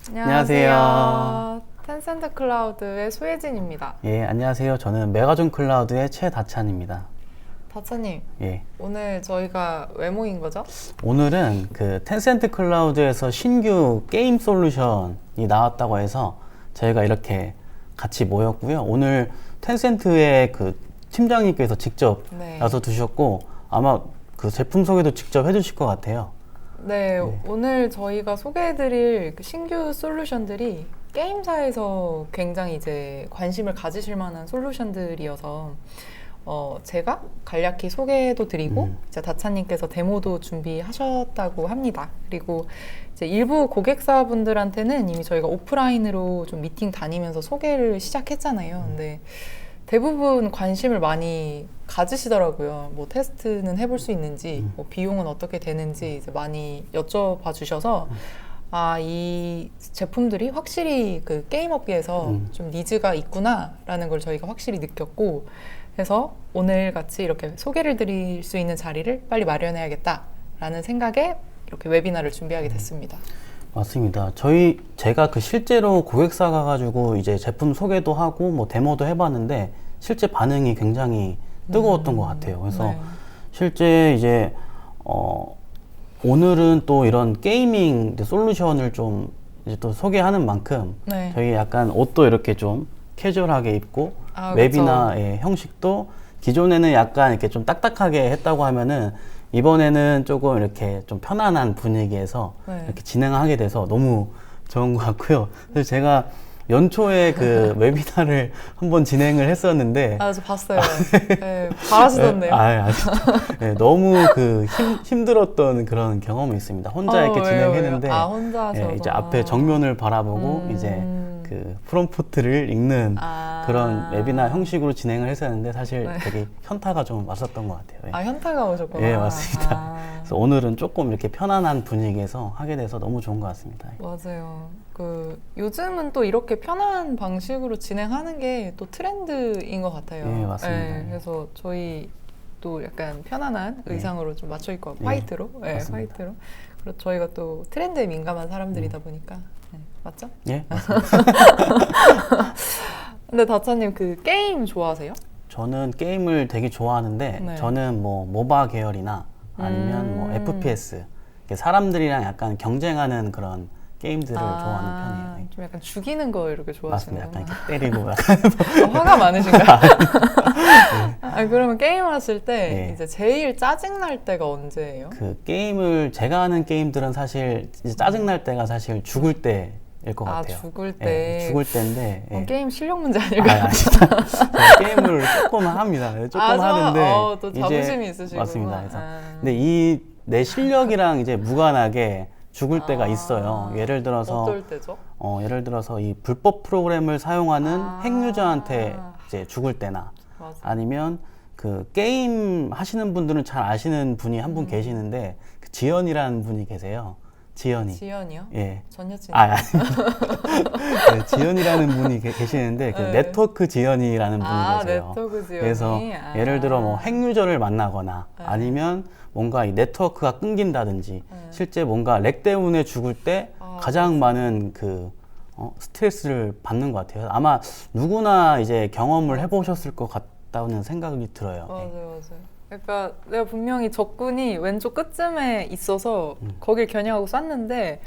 안녕하세요. 텐센트 클라우드의 소혜진입니다. 예, 안녕하세요. 저는 메가존 클라우드의 최다찬입니다. 다차님, 예, 오늘 저희가 왜 모인 거죠? 오늘은 그 텐센트 클라우드에서 신규 게임 솔루션이 나왔다고 해서 저희가 이렇게 같이 모였고요. 오늘 텐센트의 그 팀장님께서 직접 네. 나서 두셨고 아마 그 제품 소개도 직접 해주실 것 같아요. 네, 오늘 저희가 소개해드릴 그 신규 솔루션들이 게임사에서 굉장히 이제 관심을 가지실 만한 솔루션들이어서 제가 간략히 소개도 드리고 이제 다차님께서 데모도 준비하셨다고 합니다. 그리고 이제 일부 고객사분들한테는 이미 저희가 오프라인으로 좀 미팅 다니면서 소개를 시작했잖아요. 근데 대부분 관심을 많이 가지시더라고요. 뭐 테스트는 해볼 수 있는지, 뭐 비용은 어떻게 되는지 이제 많이 여쭤봐 주셔서 이 제품들이 확실히 그 게임 업계에서 좀 니즈가 있구나라는 걸 저희가 확실히 느꼈고, 그래서 오늘 같이 이렇게 소개를 드릴 수 있는 자리를 빨리 마련해야겠다라는 생각에 이렇게 웨비나를 준비하게 됐습니다. 맞습니다. 제가 그 실제로 고객사 가가지고 이제 제품 소개도 하고 뭐 데모도 해봤는데 실제 반응이 굉장히 뜨거웠던 것 같아요. 그래서 네. 실제 이제 오늘은 또 이런 게이밍 솔루션을 좀 이제 또 소개하는 만큼 네. 저희 약간 옷도 이렇게 좀 캐주얼하게 입고 웨비나의 형식도 기존에는 약간 이렇게 좀 딱딱하게 했다고 하면은 이번에는 조금 이렇게 좀 편안한 분위기에서 이렇게 진행하게 돼서 너무 좋은 것 같고요. 그래서 제가 연초에 그 웨비나를 한번 진행을 했었는데 저 봤어요. 네, 잘하시던데요. 네, 너무 그 힘들었던 그런 경험이 있습니다. 혼자 이렇게 진행했는데 혼자 하셔서. 이제 앞에 정면을 바라보고 이제 그 프롬프트를 읽는 그런 웨비나 형식으로 진행을 했었는데 사실 되게 현타가 좀 왔었던 것 같아요. 현타가 오셨구나. 예, 맞습니다. 그래서 오늘은 조금 이렇게 편안한 분위기에서 하게 돼서 너무 좋은 것 같습니다. 맞아요. 요즘은 또 이렇게 편한 방식으로 진행하는 게 또 트렌드인 것 같아요. 예, 맞습니다. 네, 그래서 저희 또 약간 편안한 의상으로 좀 맞춰 입고 화이트로. 네, 화이트로. 그리고 저희가 또 트렌드에 민감한 사람들이다 보니까. 네, 맞죠? 예, 맞습니다. 근데 다차님 그 게임 좋아하세요? 저는 게임을 되게 좋아하는데 저는 뭐 모바 계열이나 아니면 뭐 FPS 사람들이랑 약간 경쟁하는 그런 게임들을 좋아하는 편이에요. 좀 약간 죽이는 거 이렇게 좋아하시는 맞습니다. 거. 약간 이렇게 때리고 약간 화가 많으신가요? 그러면 게임을 하실 때 이제 제일 짜증 날 때가 언제예요? 그 게임을 제가 하는 게임들은 사실 이제 짜증 날 때가 사실 죽을 때일 것 같아요. 죽을 때. 예, 죽을 때인데. 게임 실력 문제 아닐까요? 제가 게임을 조금 합니다. 조금 하는데 또 자부심이 있으시구나. 맞습니다. 그래서 근데 내 실력이랑 이제 무관하게 죽을 때가 있어요. 예를 들어서 어떨 때죠? 예를 들어서 이 불법 프로그램을 사용하는 핵유저한테 이제 죽을 때나 맞아. 아니면 그 게임 하시는 분들은 잘 아시는 분이 한 분 계시는데 그 지연이라는 분이 계세요. 지연이요? 예. 전 여친. 네, 지연이라는 분이 계시는데 그 네트워크 지연이라는 분이 계세요. 네트워크 지연이. 그래서 예를 들어 뭐 핵유저를 만나거나 아니면 뭔가 이 네트워크가 끊긴다든지 실제 뭔가 렉 때문에 죽을 때 가장 많은 그 스트레스를 받는 것 같아요. 아마 누구나 이제 경험을 해보셨을 것 같다는 생각이 들어요. 맞아요. 그러니까 내가 분명히 적군이 왼쪽 끝쯤에 있어서 거길 겨냥하고 쐈는데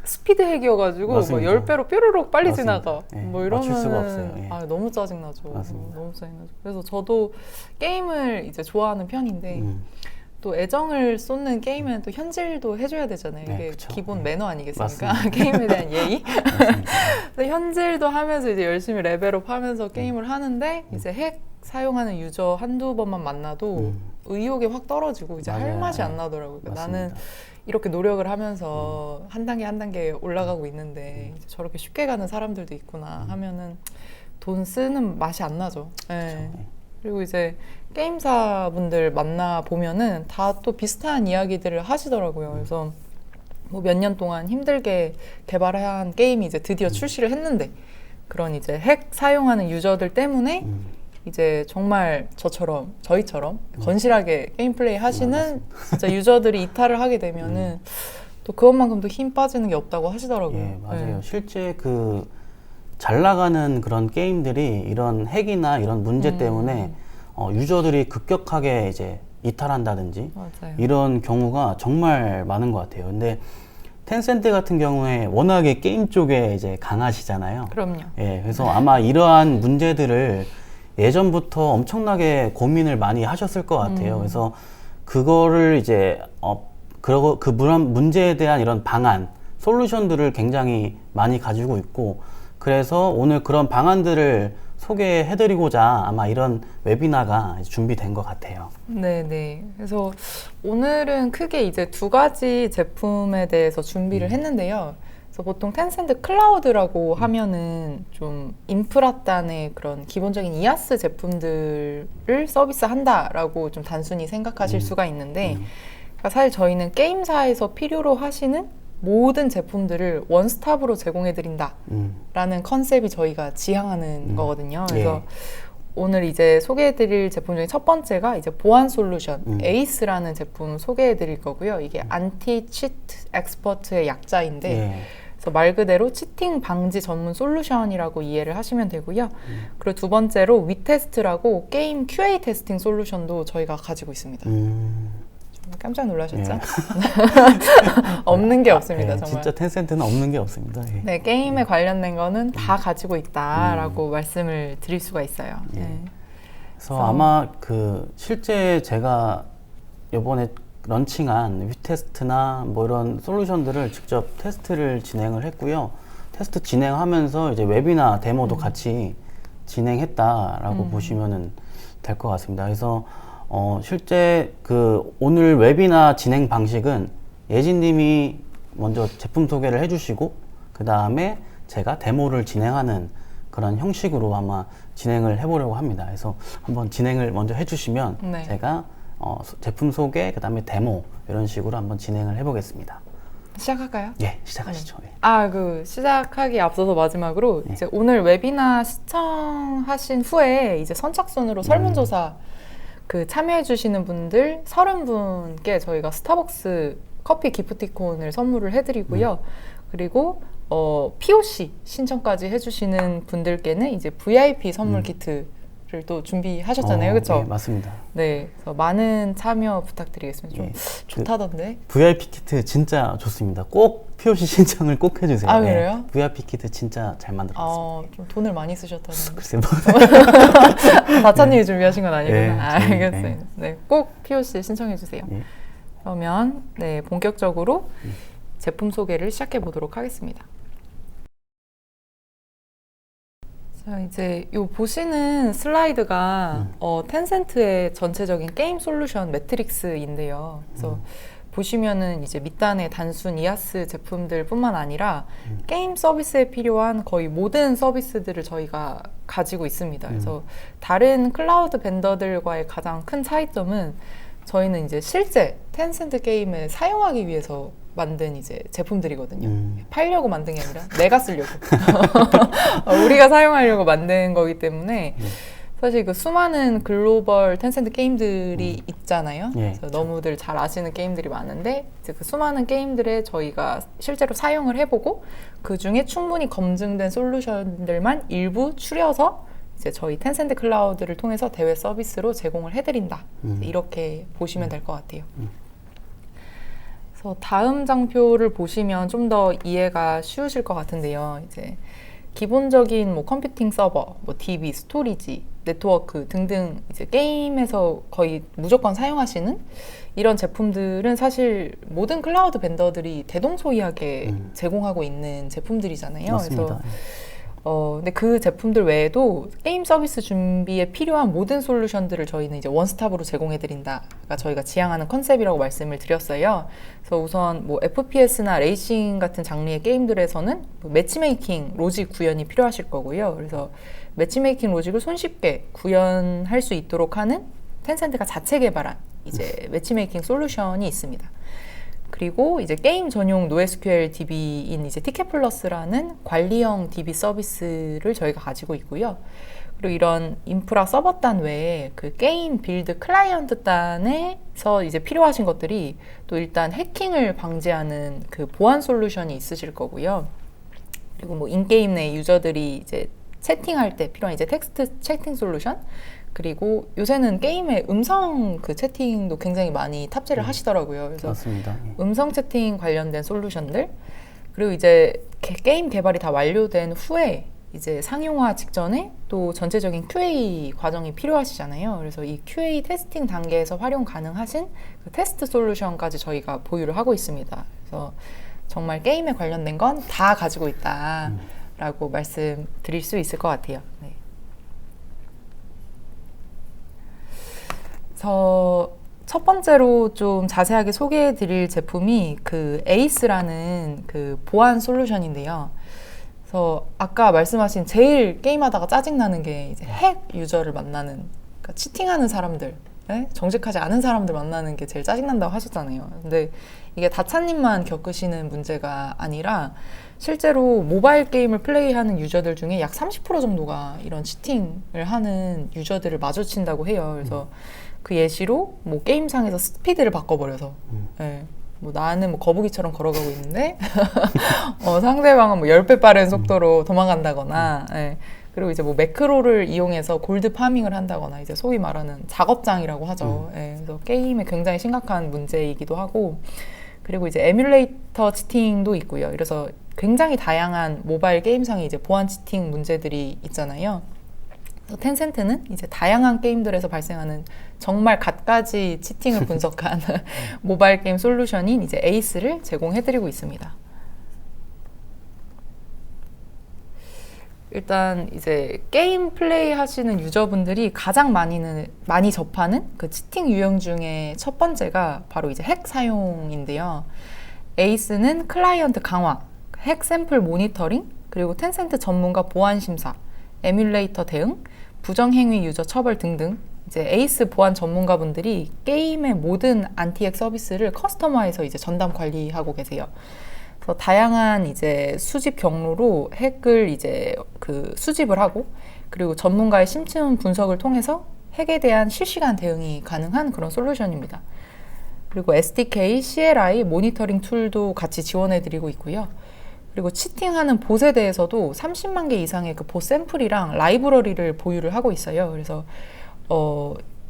스피드 핵이어가지고 뭐 10배로 뾰로록 빨리 맞습니다. 지나가. 예, 뭐 이러면은 맞출 수가 없어요. 너무 짜증나죠. 맞습니다. 너무 짜증나죠. 그래서 저도 게임을 이제 좋아하는 편인데 또 애정을 쏟는 게임에는 또 현질도 해줘야 되잖아요. 이게 그쵸. 기본 매너 아니겠습니까? 맞습니다. 게임에 대한 예의. 그래서 현질도 하면서 이제 열심히 레벨업 하면서 게임을 하는데 이제 핵 사용하는 유저 한두 번만 만나도 의욕이 확 떨어지고 이제 할 맛이 안 나더라고요. 그러니까 나는 이렇게 노력을 하면서 한 단계 한 단계 올라가고 있는데 이제 저렇게 쉽게 가는 사람들도 있구나 하면은 돈 쓰는 맛이 안 나죠. 네. 그리고 이제 게임사 분들 만나 보면은 다 또 비슷한 이야기들을 하시더라고요. 그래서 뭐 몇 년 동안 힘들게 개발한 게임이 이제 드디어 출시를 했는데 그런 이제 핵 사용하는 유저들 때문에 이제 정말 저희처럼 건실하게 게임 플레이 하시는 진짜 유저들이 이탈을 하게 되면은 또 또 그것만큼도 힘 빠지는 게 없다고 하시더라고요. 예, 맞아요. 네. 실제 그 잘 나가는 그런 게임들이 이런 핵이나 이런 문제 때문에 유저들이 급격하게 이제 이탈한다든지 맞아요. 이런 경우가 정말 많은 것 같아요. 근데 텐센트 같은 경우에 워낙에 게임 쪽에 이제 강하시잖아요. 그럼요. 예, 그래서 아마 이러한 문제들을 예전부터 엄청나게 고민을 많이 하셨을 것 같아요. 그래서 그거를 이제 그러고 그 문제에 대한 이런 방안, 솔루션들을 굉장히 많이 가지고 있고, 그래서 오늘 그런 방안들을 소개해드리고자 아마 이런 웨비나가 준비된 것 같아요. 네네. 그래서 오늘은 크게 이제 두 가지 제품에 대해서 준비를 했는데요. 그래서 보통 텐센트 클라우드라고 하면은 좀 인프라단의 그런 기본적인 이아스 제품들을 서비스한다라고 좀 단순히 생각하실 수가 있는데, 그러니까 사실 저희는 게임사에서 필요로 하시는 모든 제품들을 원스톱으로 제공해드린다 라는 컨셉이 저희가 지향하는 거거든요. 그래서 오늘 이제 소개해드릴 제품 중에 첫 번째가 이제 보안 솔루션 에이스라는 제품 소개해드릴 거고요. 이게 안티 치트 엑스퍼트의 약자인데 그래서 말 그대로 치팅 방지 전문 솔루션이라고 이해를 하시면 되고요. 그리고 두 번째로 위테스트라고 게임 QA 테스팅 솔루션도 저희가 가지고 있습니다. 깜짝 놀라셨죠? 없는 게 없습니다, 정말. 진짜 텐센트는 없는 게 없습니다. 예. 네, 게임에 관련된 거는 다 가지고 있다라고 말씀을 드릴 수가 있어요. 네. 그래서 아마 그 실제 제가 이번에 런칭한 위테스트나 뭐 이런 솔루션들을 직접 테스트를 진행을 했고요. 테스트 진행하면서 이제 웨비나 데모도 같이 진행했다라고 보시면은 될 것 같습니다. 그래서 실제 그 오늘 웨비나 진행 방식은 예진님이 먼저 제품 소개를 해주시고 그 다음에 제가 데모를 진행하는 그런 형식으로 아마 진행을 해보려고 합니다. 그래서 한번 진행을 먼저 해주시면 네. 제가 제품 소개, 그 다음에 데모 이런 식으로 한번 진행을 해보겠습니다. 시작할까요? 예, 시작하시죠. 네. 그 시작하기 앞서서 마지막으로 이제 오늘 웨비나 시청하신 후에 이제 선착순으로 설문조사 그 참여해주시는 분들 30분께 저희가 스타벅스 커피 기프티콘을 선물을 해드리고요. 그리고 POC 신청까지 해주시는 분들께는 이제 VIP 선물 키트를 또 준비하셨잖아요, 그렇죠? 네, 맞습니다. 네, 그래서 많은 참여 부탁드리겠습니다. 좀 좋다던데. VIP 키트 진짜 좋습니다. 꼭 POC 신청을 꼭 해주세요. 아, 그래요? VIP 키트 진짜 잘 만들었습니다. 좀 돈을 많이 쓰셨다는. 글쎄 뭐. 다차님이 준비하신 건 아니구나. 네, 알겠어요. 네, 꼭 POC 신청해 주세요. 예. 그러면 네, 본격적으로 제품 소개를 시작해 보도록 하겠습니다. 자, 이제 요 보시는 슬라이드가 텐센트의 전체적인 게임 솔루션 매트릭스인데요. 그래서 보시면은 이제 밑단에 단순 이아스 제품들뿐만 아니라 게임 서비스에 필요한 거의 모든 서비스들을 저희가 가지고 있습니다. 그래서 다른 클라우드 벤더들과의 가장 큰 차이점은 저희는 이제 실제 텐센트 게임을 사용하기 위해서 만든 이제 제품들이거든요. 팔려고 만든 게 아니라 내가 쓰려고 우리가 사용하려고 만든 거기 때문에 사실 그 수많은 글로벌 텐센트 게임들이 있잖아요. 그래서 너무들 잘 아시는 게임들이 많은데 이제 그 수많은 게임들에 저희가 실제로 사용을 해보고 그 중에 충분히 검증된 솔루션들만 일부 추려서 이제 저희 텐센트 클라우드를 통해서 대외 서비스로 제공을 해드린다. 이렇게 보시면 될 것 같아요. 그래서 다음 장표를 보시면 좀 더 이해가 쉬우실 것 같은데요. 이제 기본적인 뭐 컴퓨팅 서버, 뭐 DB, 스토리지, 네트워크 등등 이제 게임에서 거의 무조건 사용하시는 이런 제품들은 사실 모든 클라우드 벤더들이 대동소이하게 제공하고 있는 제품들이잖아요. 맞습니다. 그래서 근데 그 제품들 외에도 게임 서비스 준비에 필요한 모든 솔루션들을 저희는 이제 원스톱으로 제공해드린다가 저희가 지향하는 컨셉이라고 말씀을 드렸어요. 그래서 우선 뭐 FPS나 레이싱 같은 장르의 게임들에서는 매치메이킹 로직 구현이 필요하실 거고요. 그래서 매치메이킹 로직을 손쉽게 구현할 수 있도록 하는 텐센트가 자체 개발한 이제 매치메이킹 솔루션이 있습니다. 그리고 이제 게임 전용 NoSQL DB인 이제 티켓플러스라는 관리형 DB 서비스를 저희가 가지고 있고요. 그리고 이런 인프라 서버단 외에 그 게임 빌드 클라이언트 단에서 이제 필요하신 것들이 또 일단 해킹을 방지하는 그 보안 솔루션이 있으실 거고요. 그리고 뭐 인게임 내 유저들이 이제 채팅할 때 필요한 이제 텍스트 채팅 솔루션, 그리고 요새는 게임에 음성 그 채팅도 굉장히 많이 탑재를 하시더라고요. 그래서 맞습니다. 음성 채팅 관련된 솔루션들, 그리고 이제 게임 개발이 다 완료된 후에 이제 상용화 직전에 또 전체적인 QA 과정이 필요하시잖아요. 그래서 이 QA 테스팅 단계에서 활용 가능하신 그 테스트 솔루션까지 저희가 보유를 하고 있습니다. 그래서 정말 게임에 관련된 건 다 가지고 있다라고 말씀드릴 수 있을 것 같아요. 네. 그래서 첫 번째로 좀 자세하게 소개해 드릴 제품이 그 에이스라는 그 보안 솔루션인데요. 그래서 아까 말씀하신 제일 게임하다가 짜증나는 게 이제 핵 유저를 만나는, 그러니까 치팅하는 사람들, 정직하지 않은 사람들 만나는 게 제일 짜증난다고 하셨잖아요. 근데 이게 다차님만 겪으시는 문제가 아니라 실제로 모바일 게임을 플레이하는 유저들 중에 약 30% 정도가 이런 치팅을 하는 유저들을 마주친다고 해요. 그래서 그 예시로 뭐 게임상에서 스피드를 바꿔버려서 뭐 나는 뭐 거북이처럼 걸어가고 있는데 상대방은 뭐 10배 빠른 속도로 도망간다거나 그리고 이제 뭐 매크로를 이용해서 골드 파밍을 한다거나 이제 소위 말하는 작업장이라고 하죠. 그래서 게임에 굉장히 심각한 문제이기도 하고, 그리고 이제 에뮬레이터 치팅도 있고요. 그래서 굉장히 다양한 모바일 게임상의 이제 보안 치팅 문제들이 있잖아요. 그래서 텐센트는 이제 다양한 게임들에서 발생하는 정말 갖가지 치팅을 분석한 모바일 게임 솔루션인 이제 에이스를 제공해드리고 있습니다. 일단 이제 게임 플레이 하시는 유저분들이 가장 많이 접하는 그 치팅 유형 중에 첫 번째가 바로 이제 핵 사용인데요. 에이스는 클라이언트 강화, 핵 샘플 모니터링, 그리고 텐센트 전문가 보안 심사, 에뮬레이터 대응, 부정행위 유저 처벌 등등 이제 에이스 보안 전문가분들이 게임의 모든 안티핵 서비스를 커스터마해서 이제 전담 관리하고 계세요. 그래서 다양한 이제 수집 경로로 핵을 이제 그 수집을 하고, 그리고 전문가의 심층 분석을 통해서 핵에 대한 실시간 대응이 가능한 그런 솔루션입니다. 그리고 SDK, CLI 모니터링 툴도 같이 지원해드리고 있고요. 그리고 치팅하는 봇에 대해서도 30만 개 이상의 그 봇 샘플이랑 라이브러리를 보유를 하고 있어요. 그래서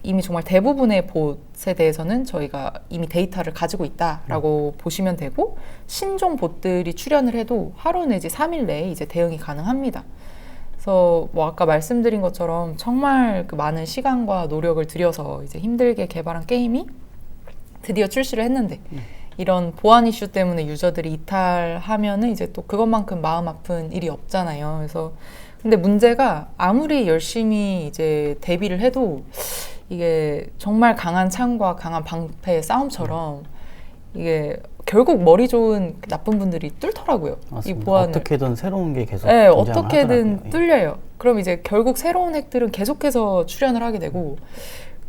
이미 정말 대부분의 봇에 대해서는 저희가 이미 데이터를 가지고 있다라고 보시면 되고, 신종 봇들이 출현을 해도 하루 내지 3일 내에 이제 대응이 가능합니다. 그래서 뭐 아까 말씀드린 것처럼 정말 그 많은 시간과 노력을 들여서 이제 힘들게 개발한 게임이 드디어 출시를 했는데 이런 보안 이슈 때문에 유저들이 이탈하면은 이제 또 그것만큼 마음 아픈 일이 없잖아요. 그래서 근데 문제가 아무리 열심히 이제 대비를 해도 이게 정말 강한 창과 강한 방패의 싸움처럼 이게 결국 머리 좋은 나쁜 분들이 뚫더라고요. 맞습니다. 이 보안을. 어떻게든 새로운 게 계속 어떻게든 하더라고요. 뚫려요. 그럼 이제 결국 새로운 핵들은 계속해서 출현을 하게 되고,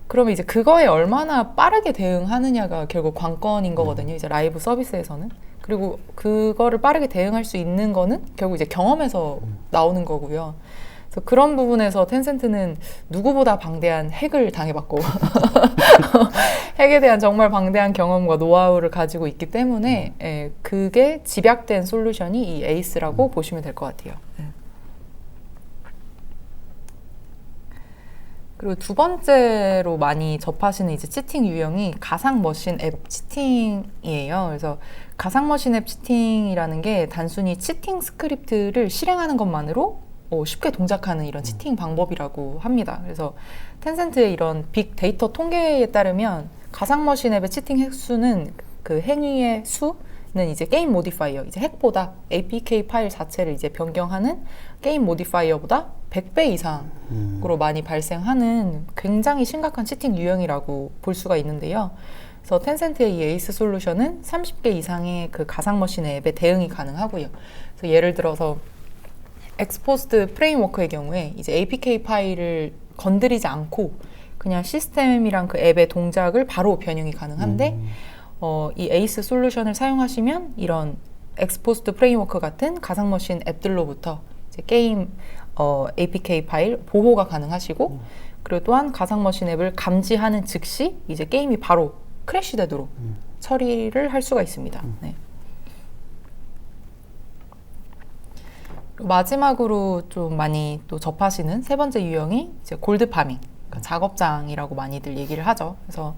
그러면 이제 그거에 얼마나 빠르게 대응하느냐가 결국 관건인 거거든요. 이제 라이브 서비스에서는. 그리고 그거를 빠르게 대응할 수 있는 거는 결국 이제 경험에서 나오는 거고요. 그래서 그런 부분에서 텐센트는 누구보다 방대한 핵을 당해봤고 핵에 대한 정말 방대한 경험과 노하우를 가지고 있기 때문에 그게 집약된 솔루션이 이 에이스라고 보시면 될 것 같아요. 그리고 두 번째로 많이 접하시는 이제 치팅 유형이 가상 머신 앱 치팅이에요. 그래서 가상 머신 앱 치팅이라는 게 단순히 치팅 스크립트를 실행하는 것만으로 쉽게 동작하는 이런 치팅 방법이라고 합니다. 그래서 텐센트의 이런 빅 데이터 통계에 따르면 가상 머신 앱의 치팅 횟수는 그 행위의 수는 이제 게임 모디파이어, 이제 핵보다 APK 파일 자체를 이제 변경하는 게임 모디파이어보다 100배 이상으로 많이 발생하는 굉장히 심각한 치팅 유형이라고 볼 수가 있는데요. 그래서 텐센트의 이 에이스 솔루션은 30개 이상의 그 가상 머신 앱에 대응이 가능하고요. 그래서 예를 들어서 엑스포스트 프레임워크의 경우에 이제 APK 파일을 건드리지 않고 그냥 시스템이랑 그 앱의 동작을 바로 변형이 가능한데 이 에이스 솔루션을 사용하시면 이런 엑스포스트 프레임워크 같은 가상 머신 앱들로부터 이제 게임 APK 파일 보호가 가능하시고 그리고 또한 가상 머신 앱을 감지하는 즉시 이제 게임이 바로 크래시되도록 처리를 할 수가 있습니다. 네. 마지막으로 좀 많이 또 접하시는 세 번째 유형이 이제 골드 파밍, 그러니까 작업장이라고 많이들 얘기를 하죠. 그래서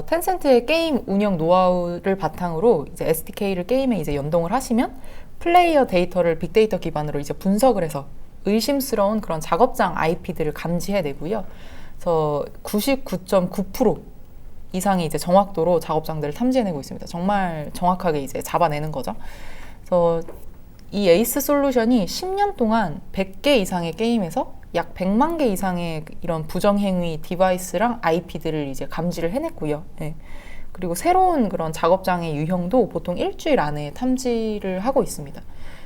텐센트의 게임 운영 노하우를 바탕으로 이제 SDK를 게임에 이제 연동을 하시면 플레이어 데이터를 빅데이터 기반으로 이제 분석을 해서 의심스러운 그런 작업장 IP들을 감지해내고요. 그래서 99.9% 이상의 이제 정확도로 작업장들을 탐지해내고 있습니다. 정말 정확하게 이제 잡아내는 거죠. 그래서 이 에이스 솔루션이 10년 동안 100개 이상의 게임에서 약 100만 개 이상의 이런 부정행위 디바이스랑 IP들을 이제 감지를 해냈고요. 네. 그리고 새로운 그런 작업장의 유형도 보통 일주일 안에 탐지를 하고 있습니다.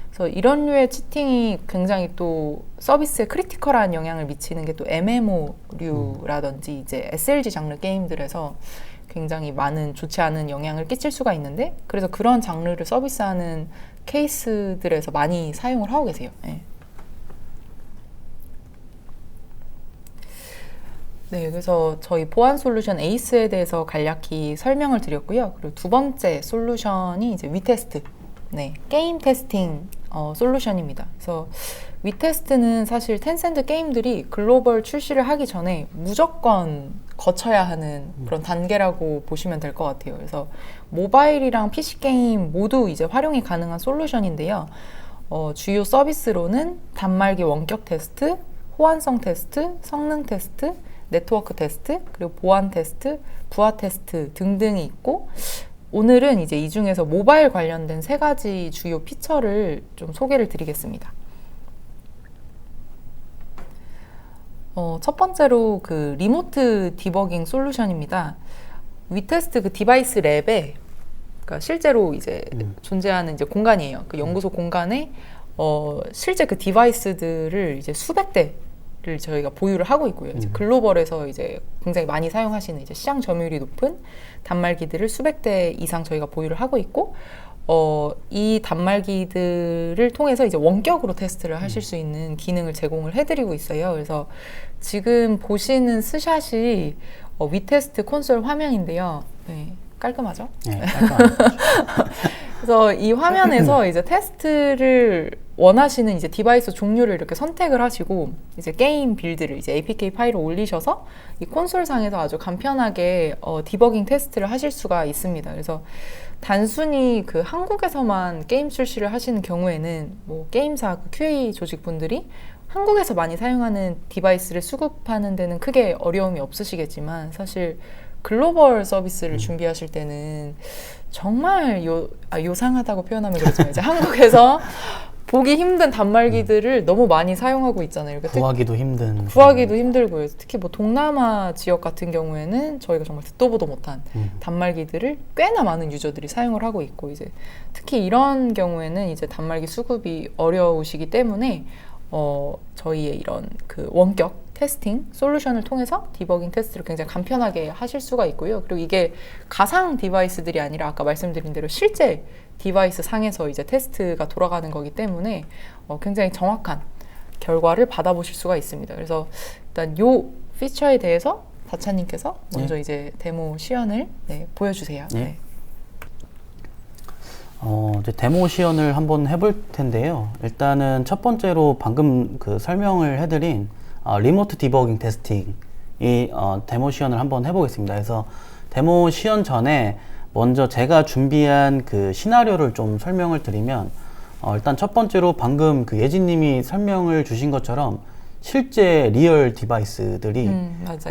그래서 이런 류의 치팅이 굉장히 또 서비스에 크리티컬한 영향을 미치는 게 또 MMO류라든지 이제 SLG 장르 게임들에서 굉장히 많은 좋지 않은 영향을 끼칠 수가 있는데 그래서 그런 장르를 서비스하는 케이스들에서 많이 사용을 하고 계세요. 네. 네, 그래서 저희 보안 솔루션 에이스에 대해서 간략히 설명을 드렸고요. 그리고 두 번째 솔루션이 이제 위테스트, 네, 게임 테스팅 솔루션입니다. 그래서 위테스트는 사실 텐센트 게임들이 글로벌 출시를 하기 전에 무조건 거쳐야 하는 그런 단계라고 보시면 될 것 같아요. 그래서 모바일이랑 PC 게임 모두 이제 활용이 가능한 솔루션인데요. 주요 서비스로는 단말기 원격 테스트, 호환성 테스트, 성능 테스트, 네트워크 테스트, 그리고 보안 테스트, 부하 테스트 등등이 있고 오늘은 이제 이 중에서 모바일 관련된 세 가지 주요 피처를 좀 소개를 드리겠습니다. 첫 번째로 그 리모트 디버깅 솔루션입니다. 위테스트 그 디바이스 랩에 그러니까 실제로 이제 존재하는 이제 공간이에요. 그 연구소 공간에 실제 그 디바이스들을 이제 수백 대를 저희가 보유를 하고 있고요. 이제 글로벌에서 이제 굉장히 많이 사용하시는 이제 시장 점유율이 높은 단말기들을 수백 대 이상 저희가 보유를 하고 있고 이 단말기들을 통해서 이제 원격으로 테스트를 하실 수 있는 기능을 제공을 해드리고 있어요. 그래서 지금 보시는 스샷이 위테스트 콘솔 화면인데요. 네, 깔끔하죠? 네, 깔끔하죠. 그래서 이 화면에서 이제 테스트를 원하시는 이제 디바이스 종류를 이렇게 선택을 하시고 이제 게임 빌드를 이제 APK 파일을 올리셔서 이 콘솔상에서 아주 간편하게 디버깅 테스트를 하실 수가 있습니다. 그래서 단순히 그 한국에서만 게임 출시를 하시는 경우에는 뭐 게임사 그 QA 조직분들이 한국에서 많이 사용하는 디바이스를 수급하는 데는 크게 어려움이 없으시겠지만 사실 글로벌 서비스를 준비하실 때는 정말 요상하다고 표현하면 그렇지만 이제 한국에서 보기 힘든 단말기들을 너무 많이 사용하고 있잖아요. 구하기도 힘들고요. 특히 뭐 동남아 지역 같은 경우에는 저희가 정말 듣도 보도 못한 단말기들을 꽤나 많은 유저들이 사용을 하고 있고 이제 특히 이런 경우에는 이제 단말기 수급이 어려우시기 때문에 저희의 이런 그 원격 테스팅 솔루션을 통해서 디버깅 테스트를 굉장히 간편하게 하실 수가 있고요. 그리고 이게 가상 디바이스들이 아니라 아까 말씀드린 대로 실제 디바이스 상에서 이제 테스트가 돌아가는 거기 때문에 굉장히 정확한 결과를 받아보실 수가 있습니다. 그래서 일단 요 피처에 대해서 다차님께서 먼저 이제 데모 시연을 보여주세요. 네. 이제 데모 시연을 한번 해볼 텐데요. 일단은 첫 번째로 방금 그 설명을 해드린 리모트 디버깅 테스팅 이 데모 시연을 한번 해보겠습니다. 그래서 데모 시연 전에 먼저 제가 준비한 그 시나리오를 좀 설명을 드리면 일단 첫 번째로 방금 그 예진님이 설명을 주신 것처럼 실제 리얼 디바이스들이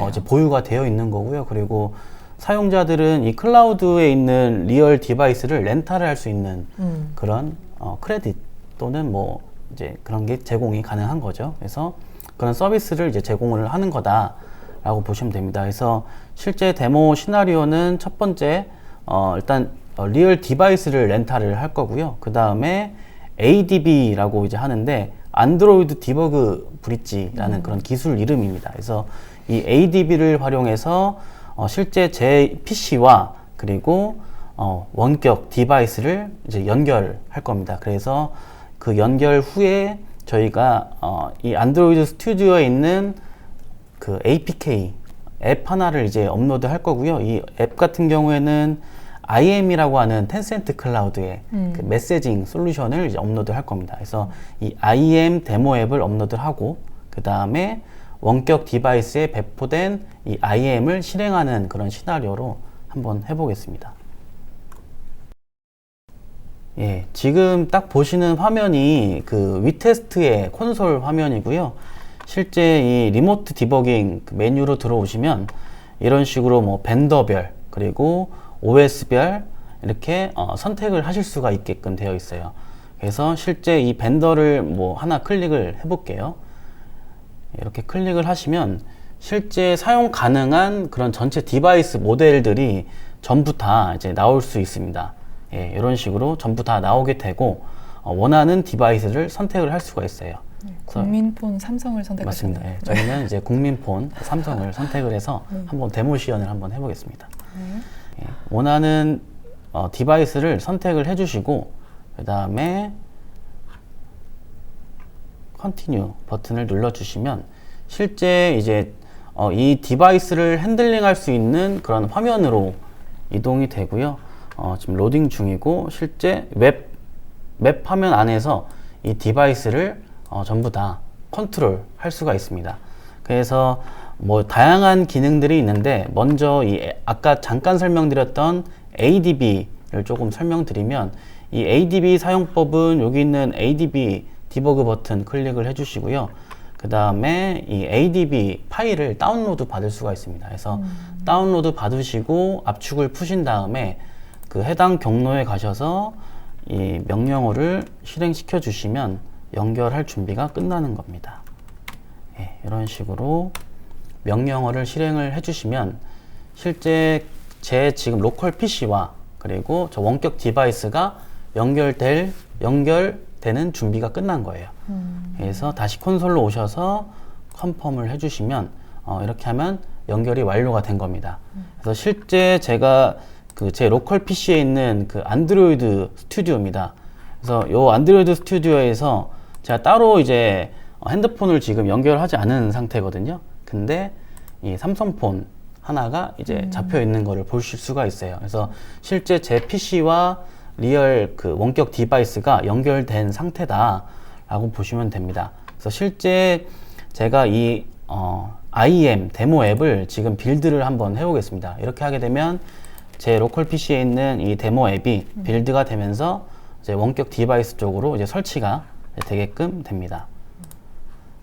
이제 보유가 되어 있는 거고요. 그리고 사용자들은 이 클라우드에 있는 리얼 디바이스를 렌탈을 할 수 있는 그런 크레딧 또는 뭐 이제 그런 게 제공이 가능한 거죠. 그래서 그런 서비스를 이제 제공을 하는 거다라고 보시면 됩니다. 그래서 실제 데모 시나리오는 첫 번째 일단 리얼 디바이스를 렌탈을 할 거고요. 그 다음에 ADB라고 이제 하는데 안드로이드 디버그 브릿지라는 그런 기술 이름입니다. 그래서 이 ADB를 활용해서 실제 제 PC와 그리고 원격 디바이스를 이제 연결할 겁니다. 그래서 그 연결 후에 저희가 이 안드로이드 스튜디오에 있는 그 APK 앱 하나를 이제 업로드 할 거고요. 이 앱 같은 경우에는 IM이라고 하는 텐센트 클라우드의 그 메시징 솔루션을 이제 업로드 할 겁니다. 그래서 이 IM 데모 앱을 업로드 하고 그 다음에 원격 디바이스에 배포된 이 IM을 실행하는 그런 시나리오로 한번 해보겠습니다. 예, 지금 딱 보시는 화면이 그 위테스트의 콘솔 화면이고요. 실제 이 리모트 디버깅 메뉴로 들어오시면 이런 식으로 뭐 벤더별 그리고 OS별 이렇게 선택을 하실 수가 있게끔 되어 있어요. 그래서 실제 이 벤더를 뭐 하나 클릭을 해볼게요. 이렇게 클릭을 하시면 실제 사용 가능한 그런 전체 디바이스 모델들이 전부 다 이제 나올 수 있습니다. 예, 이런 식으로 전부 다 나오게 되고 원하는 디바이스를 선택을 할 수가 있어요. 국민폰 삼성을 선택하셨네요. 맞습니다. 예, 저희는 이제 국민폰 삼성을 선택을 해서 한번 데모 시연을 한번 해보겠습니다. 예, 원하는 디바이스를 선택을 해주시고 그 다음에 컨티뉴 버튼을 눌러주시면 실제 이제 이 디바이스를 핸들링할 수 있는 그런 화면으로 이동이 되고요. 지금 로딩 중이고 실제 웹 화면 안에서 이 디바이스를 전부 다 컨트롤 할 수가 있습니다. 그래서 뭐 다양한 기능들이 있는데 먼저 이 아까 잠깐 설명드렸던 ADB를 조금 설명드리면 이 ADB 사용법은 여기 있는 ADB 디버그 버튼 클릭을 해주시고요. 그 다음에 이 ADB 파일을 다운로드 받을 수가 있습니다. 그래서 다운로드 받으시고 압축을 푸신 다음에 그 해당 경로에 가셔서 이 명령어를 실행시켜 주시면 연결할 준비가 끝나는 겁니다. 예, 이런 식으로 명령어를 실행을 해주시면 실제 제 지금 로컬 PC와 그리고 저 원격 디바이스가 연결되는 준비가 끝난 거예요. 그래서 다시 콘솔로 오셔서 컨펌을 해주시면 이렇게 하면 연결이 완료가 된 겁니다. 그래서 실제 제가 그 제 로컬 PC에 있는 그 안드로이드 스튜디오입니다. 그래서 요 안드로이드 스튜디오에서 제가 따로 이제 핸드폰을 지금 연결하지 않은 상태거든요. 근데 이 삼성폰 하나가 이제 잡혀 있는 거를 보실 수가 있어요. 그래서 실제 제 PC와 리얼 그 원격 디바이스가 연결된 상태다라고 보시면 됩니다. 그래서 실제 제가 이 IM 데모 앱을 지금 빌드를 한번 해보겠습니다. 이렇게 하게 되면 제 로컬 PC에 있는 이 데모 앱이 빌드가 되면서 이제 원격 디바이스 쪽으로 이제 설치가 되게끔 됩니다.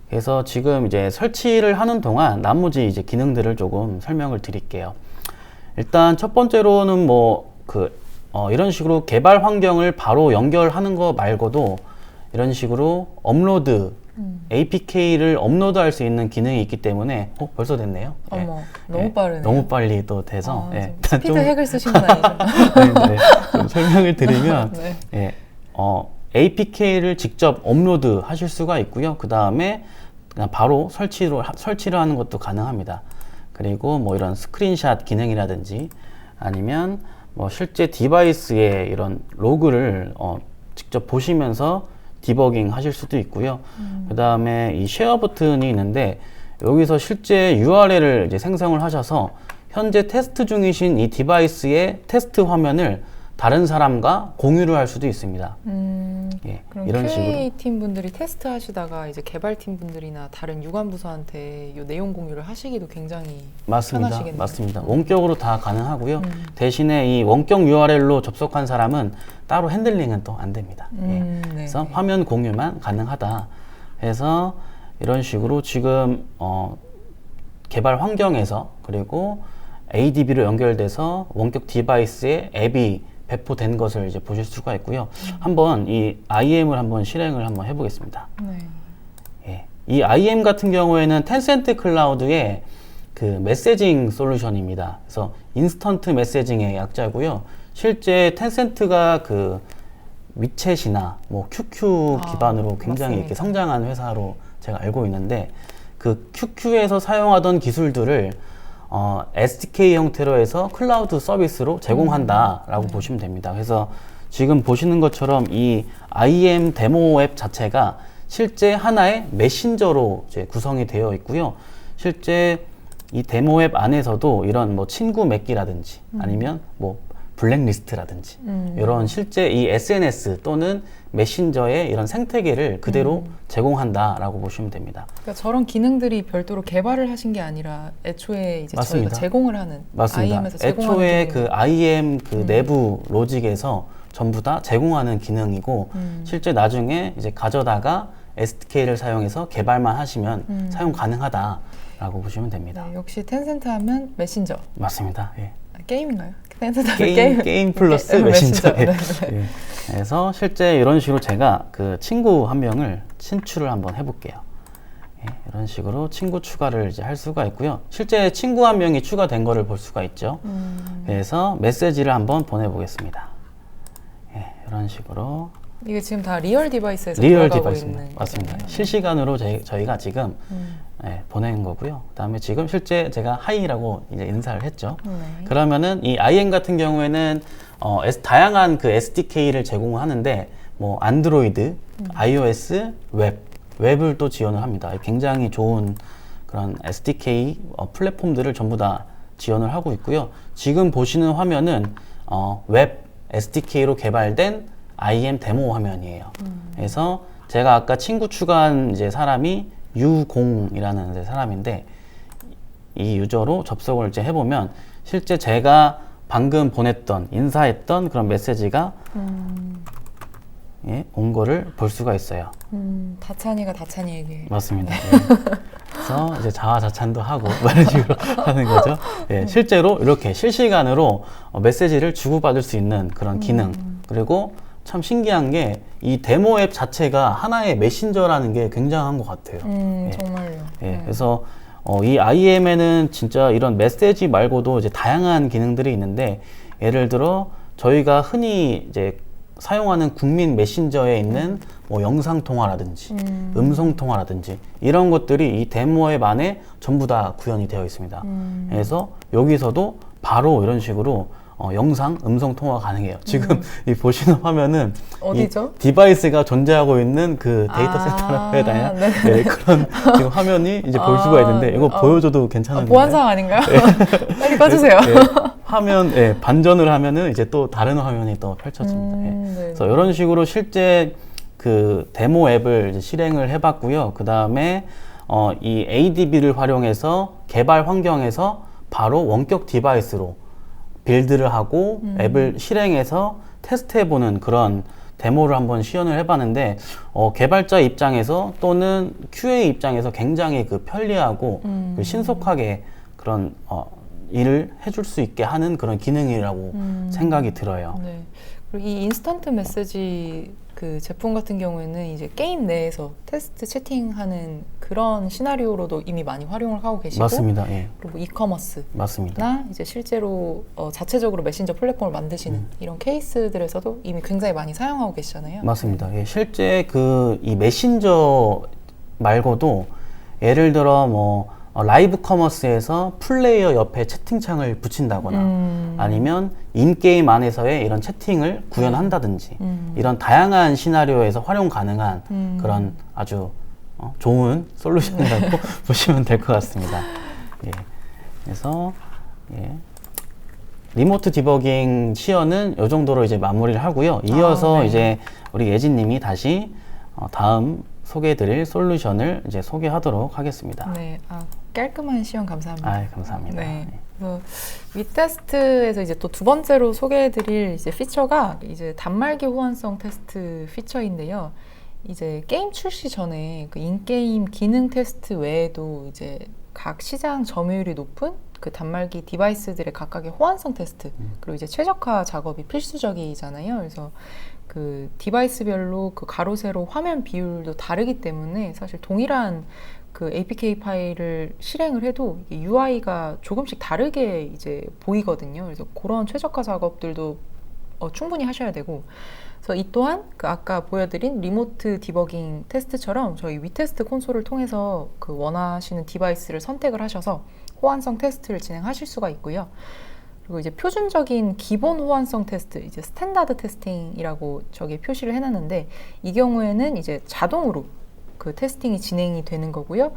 그래서 지금 이제 설치를 하는 동안 나머지 이제 기능들을 조금 설명을 드릴게요. 일단 첫 번째로는 뭐 이런 식으로 개발 환경을 바로 연결하는 거 말고도 이런 식으로 업로드 APK를 업로드할 수 있는 기능이 있기 때문에 벌써 됐네요. 어머, 예. 너무 예, 빠르네요. 너무 빨리 또 돼서 예. 스피드 핵을 쓰신 건 아니죠? 네, 좀 설명을 드리면 네. 예, APK를 직접 업로드 하실 수가 있고요. 그 다음에 그냥 바로 설치를 하는 것도 가능합니다. 그리고 뭐 이런 스크린샷 기능이라든지 아니면 뭐 실제 디바이스의 이런 로그를 직접 보시면서 디버깅 하실 수도 있고요. 그 다음에 이 쉐어 버튼이 있는데 여기서 실제 URL을 이제 생성을 하셔서 현재 테스트 중이신 이 디바이스의 테스트 화면을 다른 사람과 공유를 할 수도 있습니다. 예, 그럼 이런 QA 식으로. 팀 분들이 테스트 하시다가 이제 개발팀 분들이나 다른 유관 부서한테 이 내용 공유를 하시기도 굉장히 맞습니다. 편하시겠네요. 맞습니다. 원격으로 다 가능하고요. 대신에 이 원격 URL로 접속한 사람은 따로 핸들링은 또 안 됩니다. 예. 그래서 화면 공유만 가능하다. 해서 이런 식으로 지금 개발 환경에서 그리고 ADB로 연결돼서 원격 디바이스에 앱이 배포된 것을 이제 보실 수가 있고요. 한번 이 IM을 한번 실행을 한번 해보겠습니다. 네. 예. 이 IM 같은 경우에는 텐센트 클라우드의 그 메시징 솔루션입니다. 그래서 인스턴트 메시징의 약자고요. 실제 텐센트가 그 위챗이나 뭐 QQ 기반으로 굉장히 이렇게 성장한 회사로 제가 알고 있는데 그 QQ에서 사용하던 기술들을 SDK 형태로 해서 클라우드 서비스로 제공한다라고 보시면 됩니다. 그래서 지금 보시는 것처럼 이 IM 데모 앱 자체가 실제 하나의 메신저로 이제 구성이 되어 있고요. 실제 이 데모 앱 안에서도 이런 뭐 친구 맺기라든지 아니면 뭐 블랙리스트라든지 이런 실제 이 SNS 또는 메신저의 이런 생태계를 그대로 제공한다라고 보시면 됩니다. 그러니까 저런 기능들이 별도로 개발을 하신 게 아니라 애초에 이제 맞습니다. 저희가 제공을 하는 맞습니다. IM에서 제공하는 애초에 기능. 그 IM 그 내부 로직에서 전부 다 제공하는 기능이고 실제 나중에 이제 가져다가 SDK를 사용해서 개발만 하시면 사용 가능하다라고 보시면 됩니다. 네, 역시 텐센트 하면 메신저. 맞습니다. 예. 게임인가요? 텐센트 하면 게임 플러스 메신저. 예. 예. 그래서 실제 이런 식으로 제가 그 친구 한 명을 친추를 한번 해볼게요. 예, 이런 식으로 친구 추가를 이제 할 수가 있고요. 실제 친구 한 명이 추가된 거를 볼 수가 있죠. 그래서 메시지를 한번 보내보겠습니다. 예, 이런 식으로. 이게 지금 다 리얼 디바이스에서 리얼 돌아가고 디바이스입니다. 있는 맞습니다. 거잖아요. 실시간으로 저희가 지금 예, 보낸 거고요. 그다음에 지금 실제 제가 하이라고 이제 인사를 했죠. 네. 그러면은 이 IM 같은 경우에는 다양한 그 SDK를 제공하는데 뭐 안드로이드, iOS, 웹을 또 지원을 합니다. 굉장히 좋은 그런 SDK 플랫폼들을 전부 다 지원을 하고 있고요. 지금 보시는 화면은 웹 SDK로 개발된 IM 데모 화면이에요. 그래서 제가 아까 친구 추가한 이제 사람이 유공이라는 이제 사람인데 이 유저로 접속을 이제 해보면 실제 제가 방금 보냈던 인사했던 그런 메시지가 예, 온 거를 볼 수가 있어요. 다찬이가 다찬이에게. 맞습니다. 예. 그래서 이제 자화자찬도 하고 이런 식으로 하는 거죠. 예, 실제로 이렇게 실시간으로 메시지를 주고받을 수 있는 그런 기능. 그리고 참 신기한 게 이 데모 앱 자체가 하나의 메신저라는 게 굉장한 것 같아요. 예. 정말요. 예, 그래서 이 IM에는 진짜 이런 메시지 말고도 이제 다양한 기능들이 있는데 예를 들어 저희가 흔히 이제 사용하는 국민 메신저에 있는 뭐 영상 통화라든지 음성 통화라든지 이런 것들이 이 데모 앱 안에 전부 다 구현이 되어 있습니다. 그래서 여기서도 바로 이런 식으로 영상, 음성 통화가 가능해요. 지금 이 보시는 화면은 어디죠? 이 디바이스가 존재하고 있는 그 데이터 센터라고 해야 되나? 네, 그런 지금 화면이 이제 볼 수가 있는데 이거 보여줘도 괜찮은가요? 보안사항 아닌가요? 빨리 꺼주세요. 네, 화면 반전을 하면은 이제 또 다른 화면이 또 펼쳐집니다. 네. 그래서 이런 식으로 실제 그 데모 앱을 이제 실행을 해봤고요. 그 다음에 이 ADB를 활용해서 개발 환경에서 바로 원격 디바이스로 빌드를 하고 앱을 실행해서 테스트해보는 그런 데모를 한번 시연을 해봤는데 개발자 입장에서 또는 QA 입장에서 굉장히 그 편리하고 그 신속하게 그런 일을 해줄 수 있게 하는 그런 기능이라고 생각이 들어요. 네. 그리고 이 인스턴트 메시지 그 제품 같은 경우에는 이제 게임 내에서 테스트 채팅하는 그런 시나리오로도 이미 많이 활용을 하고 계시고, 맞습니다. 예. 그리고 이커머스나 맞습니다. 이제 실제로 자체적으로 메신저 플랫폼을 만드시는 이런 케이스들에서도 이미 굉장히 많이 사용하고 계시잖아요. 맞습니다. 예, 실제 그 이 메신저 말고도 예를 들어 뭐 라이브 커머스에서 플레이어 옆에 채팅창을 붙인다거나 아니면 인게임 안에서의 이런 채팅을 구현한다든지 이런 다양한 시나리오에서 활용 가능한 그런 아주 좋은 솔루션이라고 보시면 될 것 같습니다. 예. 그래서 예. 리모트 디버깅 시연은 이 정도로 이제 마무리를 하고요. 이어서 네. 이제 우리 예진님이 다시 다음 소개해드릴 솔루션을 이제 소개하도록 하겠습니다. 네, 깔끔한 시연 감사합니다. 아, 감사합니다. 네. 그래서 위테스트에서 이제 또 두 번째로 소개해드릴 이제 피처가 이제 단말기 호환성 테스트 피처인데요. 이제 게임 출시 전에 그 인게임 기능 테스트 외에도 이제 각 시장 점유율이 높은 그 단말기 디바이스들의 각각의 호환성 테스트 그리고 이제 최적화 작업이 필수적이잖아요. 그래서 그 디바이스별로 그 가로 세로 화면 비율도 다르기 때문에 사실 동일한 그 APK 파일을 실행을 해도 이게 UI가 조금씩 다르게 이제 보이거든요. 그래서 그런 최적화 작업들도 충분히 하셔야 되고, 그래서 이 또한 그 아까 보여드린 리모트 디버깅 테스트처럼 저희 위테스트 콘솔을 통해서 그 원하시는 디바이스를 선택을 하셔서 호환성 테스트를 진행하실 수가 있고요. 그리고 이제 표준적인 기본 호환성 테스트, 이제 스탠다드 테스팅이라고 저기 표시를 해놨는데, 이 경우에는 이제 자동으로 그 테스팅이 진행이 되는 거고요.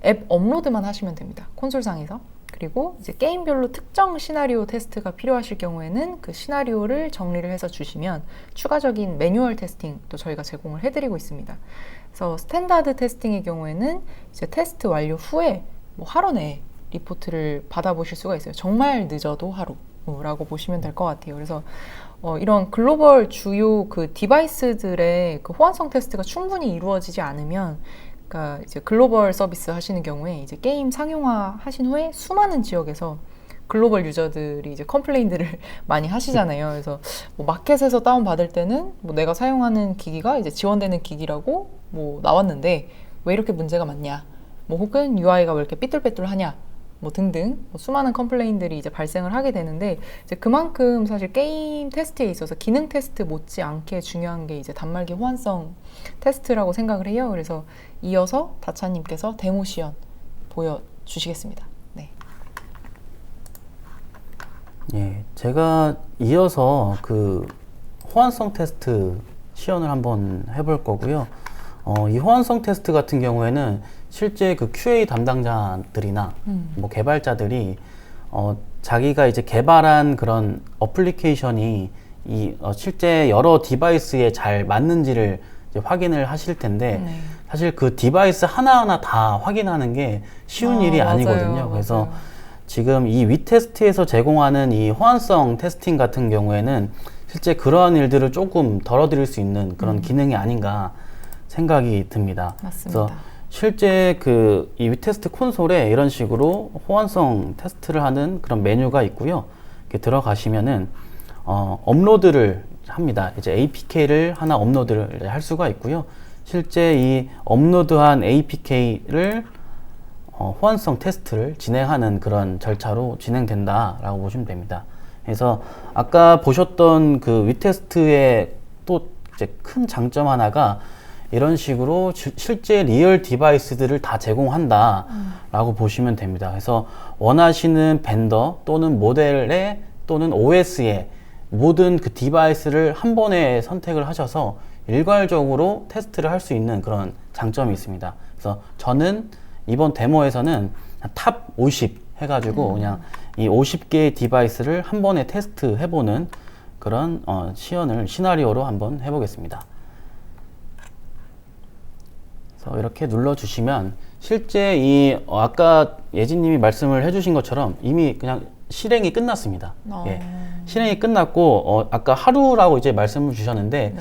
앱 업로드만 하시면 됩니다. 콘솔상에서. 그리고 이제 게임별로 특정 시나리오 테스트가 필요하실 경우에는 그 시나리오를 정리를 해서 주시면 추가적인 매뉴얼 테스팅도 저희가 제공을 해드리고 있습니다. 그래서 스탠다드 테스팅의 경우에는 이제 테스트 완료 후에 뭐 하루 내에 리포트를 받아보실 수가 있어요. 정말 늦어도 하루라고 보시면 될 것 같아요. 그래서 이런 글로벌 주요 그 디바이스들의 그 호환성 테스트가 충분히 이루어지지 않으면, 그러니까 이제 글로벌 서비스 하시는 경우에 이제 게임 상용화 하신 후에 수많은 지역에서 글로벌 유저들이 이제 컴플레인들을 많이 하시잖아요. 그래서 뭐 마켓에서 다운 받을 때는 뭐 내가 사용하는 기기가 이제 지원되는 기기라고 뭐 나왔는데 왜 이렇게 문제가 많냐, 뭐 혹은 UI가 왜 이렇게 삐뚤빼뚤하냐, 뭐 등등 뭐 수많은 컴플레인들이 이제 발생을 하게 되는데, 이제 그만큼 사실 게임 테스트에 있어서 기능 테스트 못지않게 중요한 게 이제 단말기 호환성 테스트라고 생각을 해요. 그래서 이어서 다차님께서 데모 시연 보여주시겠습니다. 네. 예, 제가 이어서 그 호환성 테스트 시연을 한번 해볼 거고요. 이 호환성 테스트 같은 경우에는 실제 그 QA 담당자들이나 뭐 개발자들이 자기가 이제 개발한 그런 어플리케이션이 실제 여러 디바이스에 잘 맞는지를 이제 확인을 하실 텐데, 사실 그 디바이스 하나하나 다 확인하는 게 쉬운 일이 아니거든요. 맞아요, 그래서 맞아요. 지금 이 위테스트에서 제공하는 이 호환성 테스팅 같은 경우에는 실제 그러한 일들을 조금 덜어드릴 수 있는 그런 기능이 아닌가 생각이 듭니다. 맞습니다. 그래서 실제 그 이 위테스트 콘솔에 이런 식으로 호환성 테스트를 하는 그런 메뉴가 있고요. 이렇게 들어가시면은 업로드를 합니다. 이제 APK를 하나 업로드를 할 수가 있고요. 실제 이 업로드한 APK를 호환성 테스트를 진행하는 그런 절차로 진행된다라고 보시면 됩니다. 그래서 아까 보셨던 그 위테스트의 또 이제 큰 장점 하나가 이런 식으로 실제 리얼 디바이스들을 다 제공한다라고 보시면 됩니다. 그래서 원하시는 벤더 또는 모델에 또는 OS에 모든 그 디바이스를 한 번에 선택을 하셔서 일괄적으로 테스트를 할 수 있는 그런 장점이 있습니다. 그래서 저는 이번 데모에서는 탑 50 해가지고 그냥 이 50개의 디바이스를 한 번에 테스트 해보는 그런 시나리오로 한번 해보겠습니다. 그래서 이렇게 눌러주시면 실제 아까 예진님이 말씀을 해주신 것처럼 이미 그냥 실행이 끝났습니다. 예, 실행이 끝났고 아까 하루라고 이제 말씀을 주셨는데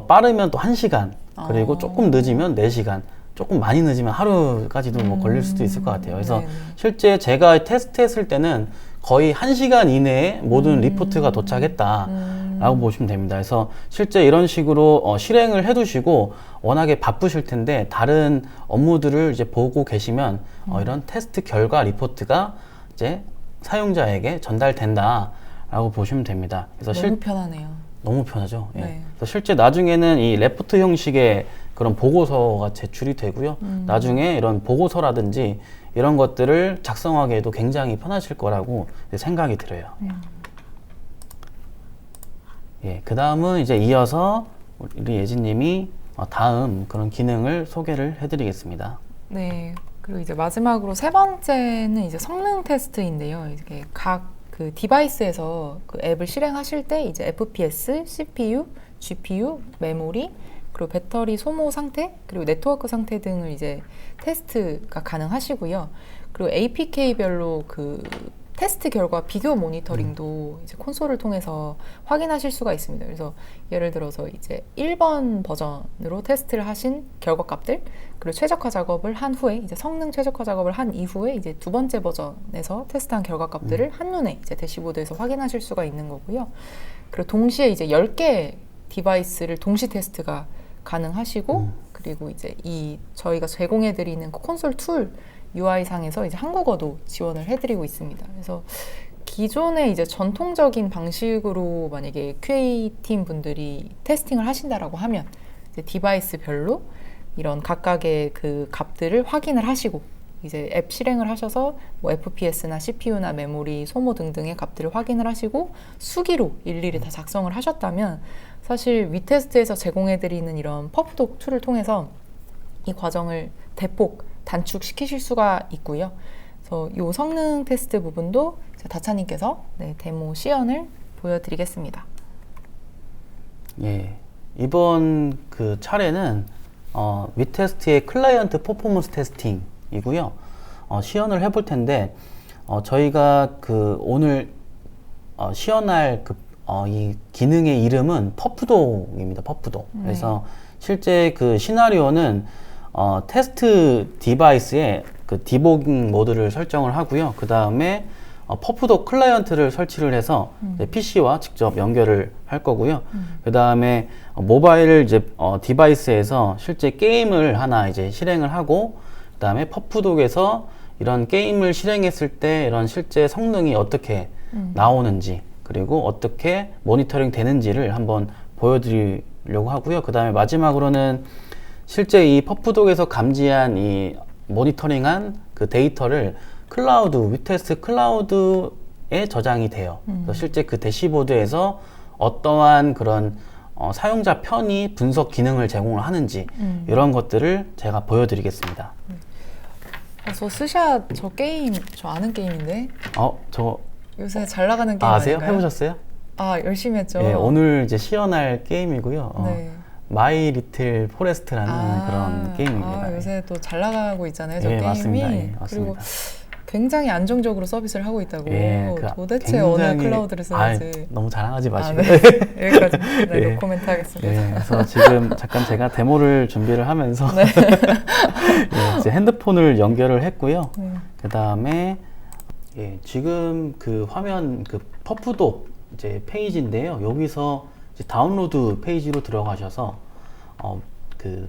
빠르면 또 1시간, 그리고 조금 늦으면 4시간, 조금 많이 늦으면 하루까지도 뭐 걸릴 수도 있을 것 같아요. 그래서 실제 제가 테스트했을 때는 거의 1시간 이내에 모든 리포트가 도착했다라고 보시면 됩니다. 그래서 실제 이런 식으로 실행을 해두시고 워낙에 바쁘실 텐데 다른 업무들을 이제 보고 계시면 이런 테스트 결과 리포트가 이제 사용자에게 전달된다라고 보시면 됩니다. 그래서 너무 편하네요. 너무 편하죠. 예. 네. 그래서 실제 나중에는 이 레포트 형식의 그런 보고서가 제출이 되고요. 나중에 이런 보고서라든지 이런 것들을 작성하기에도 굉장히 편하실 거라고 생각이 들어요. 예, 그 다음은 이제 이어서 우리 예진님이 다음 그런 기능을 소개를 해드리겠습니다. 네. 그리고 이제 마지막으로 세 번째는 이제 성능 테스트인데요. 이게 각 그 디바이스에서 그 앱을 실행하실 때 이제 FPS, CPU, GPU, 메모리, 그리고 배터리 소모 상태, 그리고 네트워크 상태 등을 이제 테스트가 가능하시고요. 그리고 APK별로 그 테스트 결과 비교 모니터링도 이제 콘솔을 통해서 확인하실 수가 있습니다. 그래서 예를 들어서 이제 1번 버전으로 테스트를 하신 결과값들, 그리고 최적화 작업을 한 후에 이제 성능 최적화 작업을 한 이후에 이제 두 번째 버전에서 테스트한 결과값들을 한눈에 이제 대시보드에서 확인하실 수가 있는 거고요. 그리고 동시에 이제 10개 디바이스를 동시 테스트가 가능하시고, 그리고 이제 저희가 제공해드리는 콘솔 툴 UI 상에서 이제 한국어도 지원을 해드리고 있습니다. 그래서 기존의 이제 전통적인 방식으로 만약에 QA 팀 분들이 테스팅을 하신다라고 하면 이제 디바이스별로 이런 각각의 그 값들을 확인을 하시고 이제 앱 실행을 하셔서 뭐 FPS나 CPU나 메모리 소모 등등의 값들을 확인을 하시고 수기로 일일이 다 작성을 하셨다면 사실 위테스트에서 제공해드리는 이런 퍼프독 툴을 통해서 이 과정을 대폭 단축시키실 수가 있고요. 그래서 이 성능 테스트 부분도 다차님께서 데모 시연을 보여드리겠습니다. 예, 이번 그 차례는 위테스트의 클라이언트 퍼포먼스 테스팅이고요. 시연을 해볼 텐데 저희가 그 오늘 시연할 이 기능의 이름은 퍼프독입니다. 퍼프독. 그래서 실제 그 시나리오는 테스트 디바이스에 그 디보깅 모드를 설정을 하고요. 그 다음에 퍼프독 클라이언트를 설치를 해서 PC와 직접 연결을 할 거고요. 그 다음에 모바일 이제 디바이스에서 실제 게임을 하나 이제 실행을 하고, 그 다음에 퍼프독에서 이런 게임을 실행했을 때 이런 실제 성능이 어떻게 나오는지, 그리고 어떻게 모니터링 되는지를 한번 보여드리려고 하고요. 그 다음에 마지막으로는 실제 이 퍼프독에서 감지한 이 모니터링한 그 데이터를 클라우드, 위테스트 클라우드에 저장이 돼요. 그래서 실제 그 대시보드에서 어떠한 그런 사용자 편의 분석 기능을 제공을 하는지 이런 것들을 제가 보여드리겠습니다. 저 스샷 저 게임 저 아는 게임인데. 저 요새 잘 나가는 게임 아세요? 아닌가요? 해보셨어요? 열심히 했죠. 예, 오늘 이제 시연할 게임이고요. 네. 마이 리틀 포레스트라는 그런 게임입니다. 요새 또 잘 나가고 있잖아요, 저 예, 게임이. 맞습니다. 예, 그리고 맞습니다. 굉장히 안정적으로 서비스를 하고 있다고. 예, 도대체 어느 클라우드를 쓰는지. 너무 자랑하지 마시고. 네. 여기까지 예. 노코멘트 하겠습니다. 예, 그래서 지금 잠깐 제가 데모를 준비를 하면서 네. 예, 이제 핸드폰을 연결을 했고요. 그 다음에 지금 그 화면 그 퍼프독 이제 페이지인데요. 여기서 이제 다운로드 페이지로 들어가셔서 그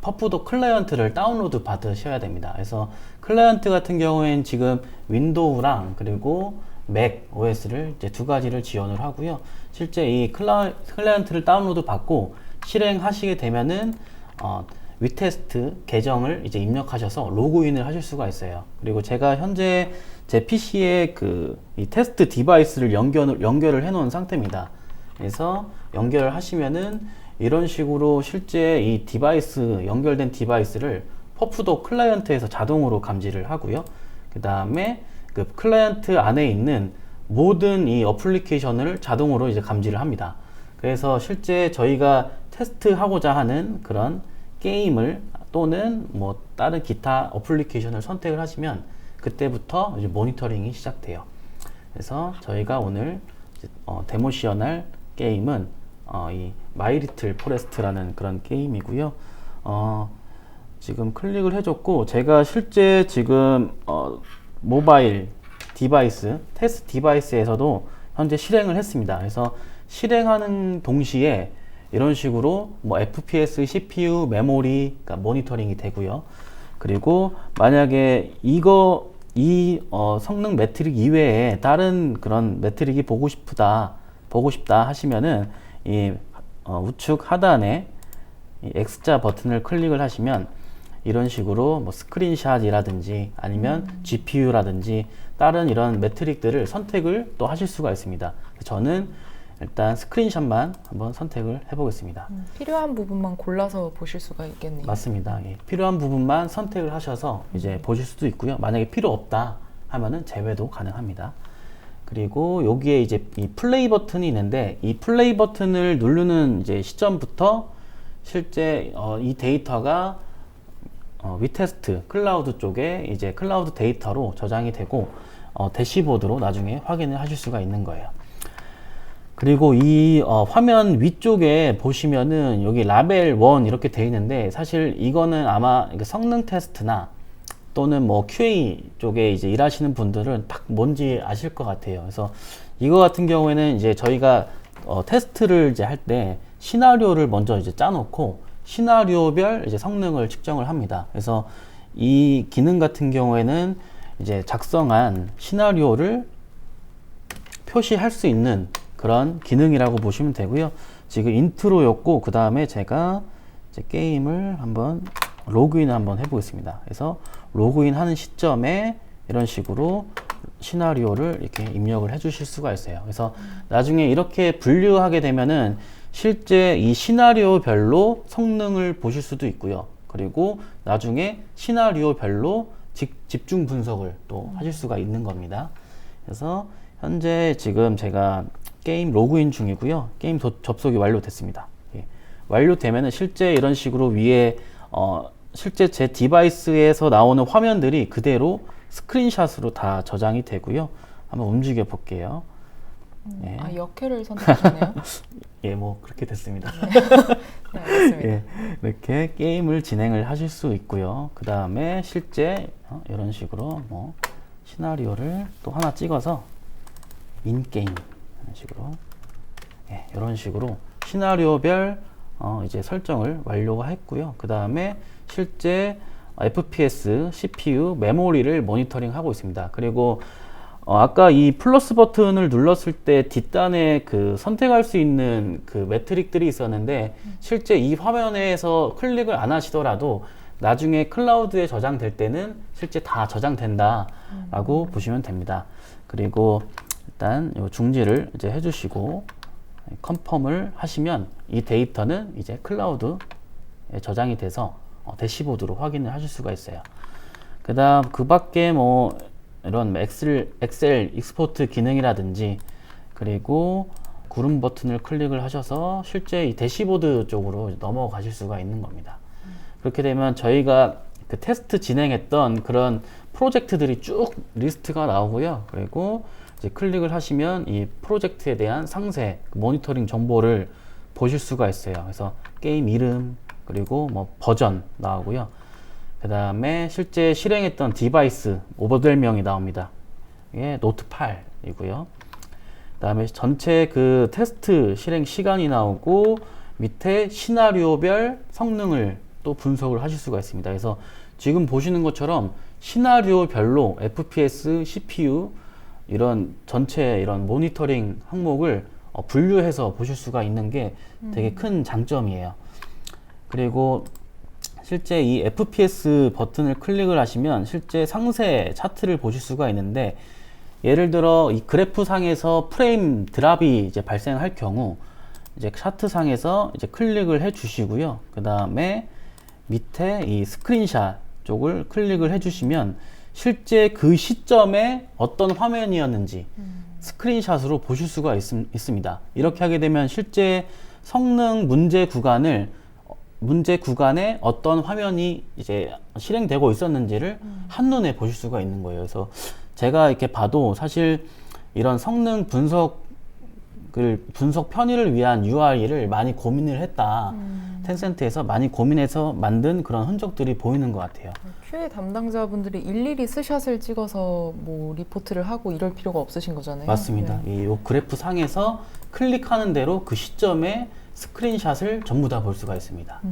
퍼프독 클라이언트를 다운로드 받으셔야 됩니다. 그래서 클라이언트 같은 경우에는 지금 윈도우랑 그리고 맥 OS를 이제 두 가지를 지원을 하고요. 실제 이 클라이언트를 다운로드 받고 실행하시게 되면은 위테스트 계정을 이제 입력하셔서 로그인을 하실 수가 있어요. 그리고 제가 현재 제 PC에 이 테스트 디바이스를 연결을 해 놓은 상태입니다. 그래서 연결을 하시면은 이런 식으로 실제 이 디바이스, 연결된 디바이스를 퍼프독 클라이언트에서 자동으로 감지를 하고요. 그 다음에 그 클라이언트 안에 있는 모든 이 어플리케이션을 자동으로 이제 감지를 합니다. 그래서 실제 저희가 테스트하고자 하는 그런 게임을 또는 뭐 다른 기타 어플리케이션을 선택을 하시면 그때부터 이제 모니터링이 시작돼요. 그래서 저희가 오늘 데모 시연할 게임은 이 마이 리틀 포레스트라는 그런 게임이고요. 지금 클릭을 해줬고, 제가 실제 지금 모바일 디바이스, 테스트 디바이스에서도 현재 실행을 했습니다. 그래서 실행하는 동시에 이런 식으로 뭐 FPS, CPU, 메모리, 그러니까 모니터링이 되고요. 그리고 만약에 이 성능 매트릭 이외에 다른 그런 매트릭이 보고 싶다 하시면은 이 우측 하단에 이 X자 버튼을 클릭을 하시면 이런 식으로 뭐 스크린샷이라든지 아니면 GPU라든지 다른 이런 매트릭들을 선택을 또 하실 수가 있습니다. 저는 일단 스크린샷만 한번 선택을 해보겠습니다. 필요한 부분만 골라서 보실 수가 있겠네요. 맞습니다. 예. 필요한 부분만 선택을 하셔서 이제 보실 수도 있고요. 만약에 필요 없다 하면은 제외도 가능합니다. 그리고 여기에 이제 이 플레이 버튼이 있는데, 이 플레이 버튼을 누르는 이제 시점부터 실제 이 데이터가 위테스트 클라우드 쪽에 이제 클라우드 데이터로 저장이 되고 대시보드로 나중에 확인을 하실 수가 있는 거예요. 그리고 이 화면 위쪽에 보시면은 여기 라벨 1 이렇게 되어 있는데, 사실 이거는 아마 성능 테스트나 또는 뭐 QA 쪽에 이제 일하시는 분들은 딱 뭔지 아실 것 같아요. 그래서 이거 같은 경우에는 이제 저희가 테스트를 이제 할 때 시나리오를 먼저 이제 짜놓고 시나리오별 이제 성능을 측정을 합니다. 그래서 이 기능 같은 경우에는 이제 작성한 시나리오를 표시할 수 있는 그런 기능이라고 보시면 되고요. 지금 인트로였고, 그 다음에 제가 이제 게임을 한번 로그인을 한번 해보겠습니다. 그래서 로그인 하는 시점에 이런 식으로 시나리오를 이렇게 입력을 해 주실 수가 있어요. 그래서 나중에 이렇게 분류하게 되면은 실제 이 시나리오별로 성능을 보실 수도 있고요. 그리고 나중에 시나리오별로 집중 분석을 또 하실 수가 있는 겁니다. 그래서 현재 지금 제가 게임 로그인 중이고요. 게임 접속이 완료됐습니다. 예. 완료되면은 실제 이런 식으로 위에 실제 제 디바이스에서 나오는 화면들이 그대로 스크린샷으로 다 저장이 되고요. 한번 움직여 볼게요. 예. 역해를 선택하셨네요. 예, 뭐 그렇게 됐습니다. 네, 알겠습니다. 예, 이렇게 게임을 진행을 하실 수 있고요. 그 다음에 실제 이런 식으로 뭐 시나리오를 또 하나 찍어서 인게임 이런 식으로 이런 식으로 시나리오별 이제 설정을 완료했고요. 그 다음에 실제 FPS, CPU, 메모리를 모니터링 하고 있습니다. 그리고 아까 이 플러스 버튼을 눌렀을 때 뒷단에 그 선택할 수 있는 그 매트릭들이 있었는데 실제 이 화면에서 클릭을 안 하시더라도 나중에 클라우드에 저장될 때는 실제 다 저장된다 라고 보시면 됩니다. 그리고 일단 요 중지를 이제 해주시고 컨펌을 하시면 이 데이터는 이제 클라우드에 저장이 돼서 대시보드로 확인을 하실 수가 있어요. 그 다음 그 밖에 뭐 이런 엑셀 익스포트 기능이라든지 그리고 구름 버튼을 클릭을 하셔서 실제 이 대시보드 쪽으로 넘어가실 수가 있는 겁니다. 그렇게 되면 저희가 그 테스트 진행했던 그런 프로젝트들이 쭉 리스트가 나오고요. 그리고 이제 클릭을 하시면 이 프로젝트에 대한 상세, 모니터링 정보를 보실 수가 있어요. 그래서 게임 이름, 그리고 뭐 버전 나오고요. 그 다음에 실제 실행했던 디바이스 모델명이 나옵니다. 이게 노트 8이고요. 그 다음에 전체 그 테스트 실행 시간이 나오고 밑에 시나리오별 성능을 또 분석을 하실 수가 있습니다. 그래서 지금 보시는 것처럼 시나리오별로 FPS, CPU 이런 전체 이런 모니터링 항목을 분류해서 보실 수가 있는 게 되게 큰 장점이에요. 그리고 실제 이 FPS 버튼을 클릭을 하시면 실제 상세 차트를 보실 수가 있는데 예를 들어 이 그래프 상에서 프레임 드랍이 이제 발생할 경우 이제 차트 상에서 이제 클릭을 해 주시고요. 그 다음에 밑에 이 스크린샷 쪽을 클릭을 해 주시면 실제 그 시점에 어떤 화면이었는지 스크린샷으로 보실 수가 있습니다. 이렇게 하게 되면 실제 성능 문제 구간에 어떤 화면이 이제 실행되고 있었는지를 한눈에 보실 수가 있는 거예요. 그래서 제가 이렇게 봐도 사실 이런 성능 분석 편의를 위한 UI를 많이 고민을 했다. 텐센트에서 많이 고민해서 만든 그런 흔적들이 보이는 것 같아요. QA 담당자분들이 일일이 스샷을 찍어서 뭐 리포트를 하고 이럴 필요가 없으신 거잖아요. 맞습니다. 네. 이 그래프 상에서 클릭하는 대로 그 시점에 스크린샷을 전부 다 볼 수가 있습니다.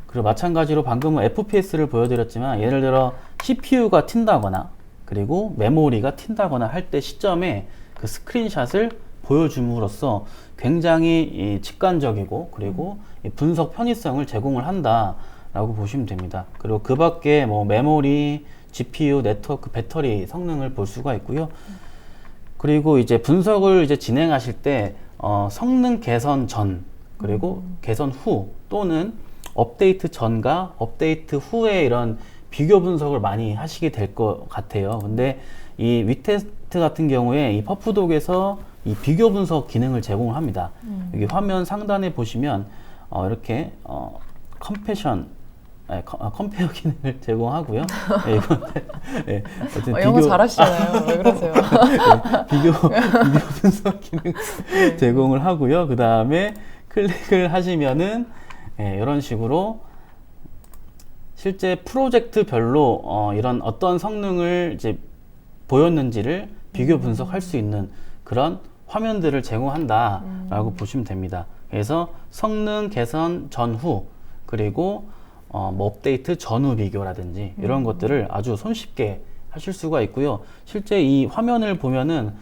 그리고 마찬가지로 방금은 FPS를 보여드렸지만 예를 들어 CPU가 튄다거나 그리고 메모리가 튄다거나 할 때 시점에 그 스크린샷을 보여줌으로써 굉장히 직관적이고 그리고 분석 편의성을 제공을 한다라고 보시면 됩니다. 그리고 그 밖에 뭐 메모리, GPU, 네트워크, 배터리 성능을 볼 수가 있고요. 그리고 이제 분석을 이제 진행하실 때 성능 개선 전 그리고 개선 후 또는 업데이트 전과 업데이트 후에 이런 비교 분석을 많이 하시게 될 것 같아요. 근데 이 위테스트 같은 경우에 이 퍼프독에서 이 비교 분석 기능을 제공을 합니다. 여기 화면 상단에 보시면 이렇게 컴페어 기능을 제공하고요. 네, 네, 영어 잘하시잖아요. 왜 그러세요? 비교 분석 기능 제공을 하고요. 그 다음에 클릭을 하시면은 이런 식으로 실제 프로젝트별로 이런 어떤 성능을 이제 보였는지를 비교 분석할 수 있는 그런 화면들을 제공한다라고 보시면 됩니다. 그래서 성능 개선 전후 그리고 뭐 업데이트 전후 비교라든지 이런 것들을 아주 손쉽게 하실 수가 있고요. 실제 이 화면을 보면은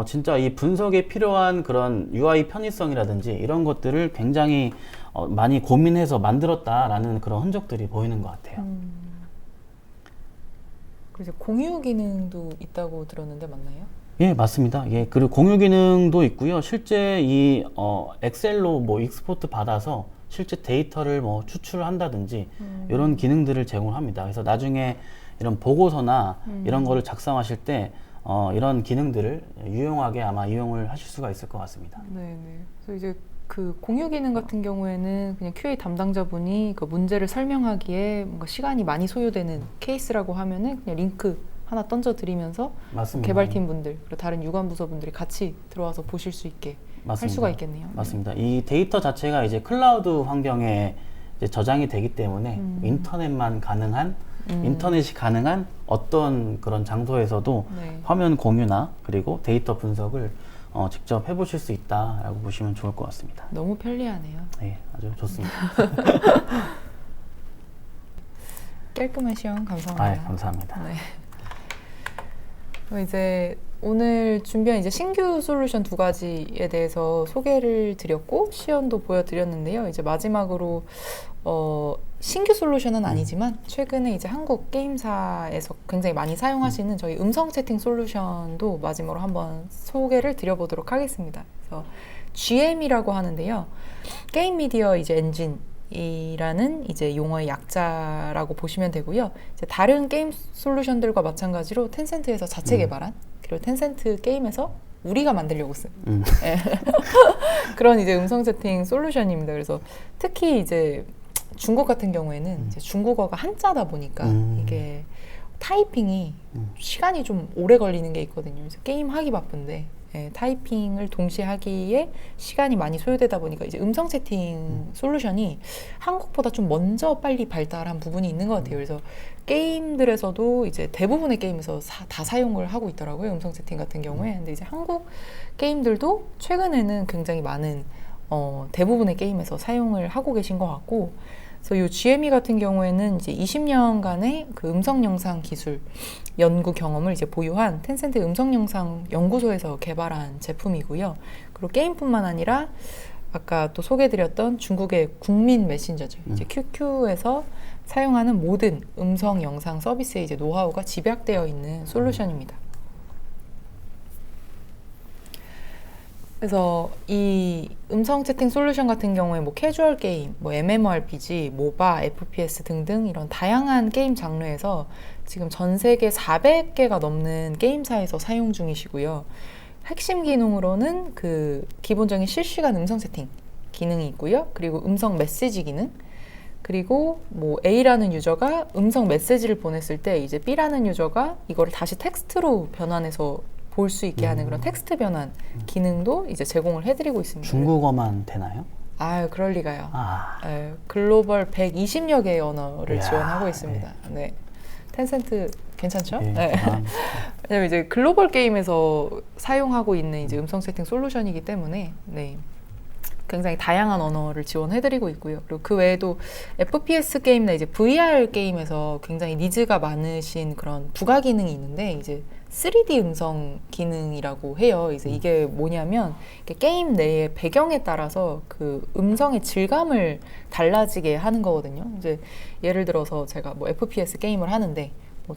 진짜 이 분석에 필요한 그런 UI 편의성이라든지 이런 것들을 굉장히 많이 고민해서 만들었다라는 그런 흔적들이 보이는 것 같아요. 그래서 공유 기능도 있다고 들었는데 맞나요? 예, 맞습니다. 예, 그리고 공유 기능도 있고요. 실제 이 엑셀로 뭐 익스포트 받아서 실제 데이터를 뭐 추출한다든지 이런 기능들을 제공합니다. 그래서 나중에 이런 보고서나 이런 거를 작성하실 때 이런 기능들을 유용하게 아마 이용을 하실 수가 있을 것 같습니다. 네네. 그래서 이제 그 공유 기능 같은 경우에는 그냥 QA 담당자분이 그 문제를 설명하기에 뭔가 시간이 많이 소요되는 케이스라고 하면은 그냥 링크 하나 던져드리면서 맞습니다. 개발팀 분들 그리고 다른 유관 부서 분들이 같이 들어와서 보실 수 있게 맞습니다. 할 수가 있겠네요. 맞습니다. 이 데이터 자체가 이제 클라우드 환경에 이제 저장이 되기 때문에 인터넷이 가능한 어떤 그런 장소에서도 네. 화면 공유나 그리고 데이터 분석을 직접 해보실 수 있다라고 보시면 좋을 것 같습니다. 너무 편리하네요. 네, 아주 좋습니다. 깔끔한 시험 감사합니다. 감사합니다. 네. 그럼 이제 오늘 준비한 이제 신규 솔루션 2가지에 대해서 소개를 드렸고 시연도 보여드렸는데요. 이제 마지막으로 신규 솔루션은 아니지만 최근에 이제 한국 게임사에서 굉장히 많이 사용하시는 저희 음성 채팅 솔루션도 마지막으로 한번 소개를 드려보도록 하겠습니다. 그래서 GM이라고 하는데요. 게임 미디어 이제 엔진이라는 이제 용어의 약자라고 보시면 되고요. 이제 다른 게임 솔루션들과 마찬가지로 텐센트에서 자체 개발한 그리고 텐센트 게임에서 우리가 만들려고 쓴 그런 이제 음성 채팅 솔루션입니다. 그래서 특히 이제 중국 같은 경우에는 이제 중국어가 한자다 보니까 이게 타이핑이 시간이 좀 오래 걸리는 게 있거든요. 그래서 게임 하기 바쁜데 타이핑을 동시에 하기에 시간이 많이 소요되다 보니까 이제 음성 채팅 솔루션이 한국보다 좀 먼저 빨리 발달한 부분이 있는 것 같아요. 그래서 게임들에서도 이제 대부분의 게임에서 다 사용을 하고 있더라고요. 음성 채팅 같은 경우에. 근데 이제 한국 게임들도 최근에는 굉장히 많은 대부분의 게임에서 사용을 하고 계신 것 같고, 그래서 이 GME 같은 경우에는 이제 20년간의 그 음성 영상 기술 연구 경험을 이제 보유한 텐센트 음성 영상 연구소에서 개발한 제품이고요. 그리고 게임뿐만 아니라 아까 또 소개드렸던 중국의 국민 메신저죠. 이제 QQ에서 사용하는 모든 음성 영상 서비스의 이제 노하우가 집약되어 있는 솔루션입니다. 그래서 이 음성 채팅 솔루션 같은 경우에 뭐 캐주얼 게임, 뭐 MMORPG, 모바, FPS 등등 이런 다양한 게임 장르에서 지금 전 세계 400개가 넘는 게임사에서 사용 중이시고요. 핵심 기능으로는 그 기본적인 실시간 음성 채팅 기능이 있고요. 그리고 음성 메시지 기능, 그리고 뭐 A라는 유저가 음성 메시지를 보냈을 때 이제 B라는 유저가 이거를 다시 텍스트로 변환해서 볼 수 있게 하는 그런 텍스트 변환 기능도 이제 제공을 해드리고 있습니다. 중국어만 되나요? 아유, 그럴 리가요. 글로벌 120여 개의 언어를 지원하고 있습니다. 네. 텐센트 괜찮죠? 네. 왜냐면 이제 글로벌 게임에서 사용하고 있는 이제 음성 채팅 솔루션이기 때문에 네. 굉장히 다양한 언어를 지원해드리고 있고요. 그리고 그 외에도 FPS 게임이나 이제 VR 게임에서 굉장히 니즈가 많으신 그런 부가 기능이 있는데 이제 3D 음성 기능이라고 해요. 이제 이게 뭐냐면 게임 내의 배경에 따라서 그 음성의 질감을 달라지게 하는 거거든요. 이제 예를 들어서 제가 뭐 FPS 게임을 하는데 뭐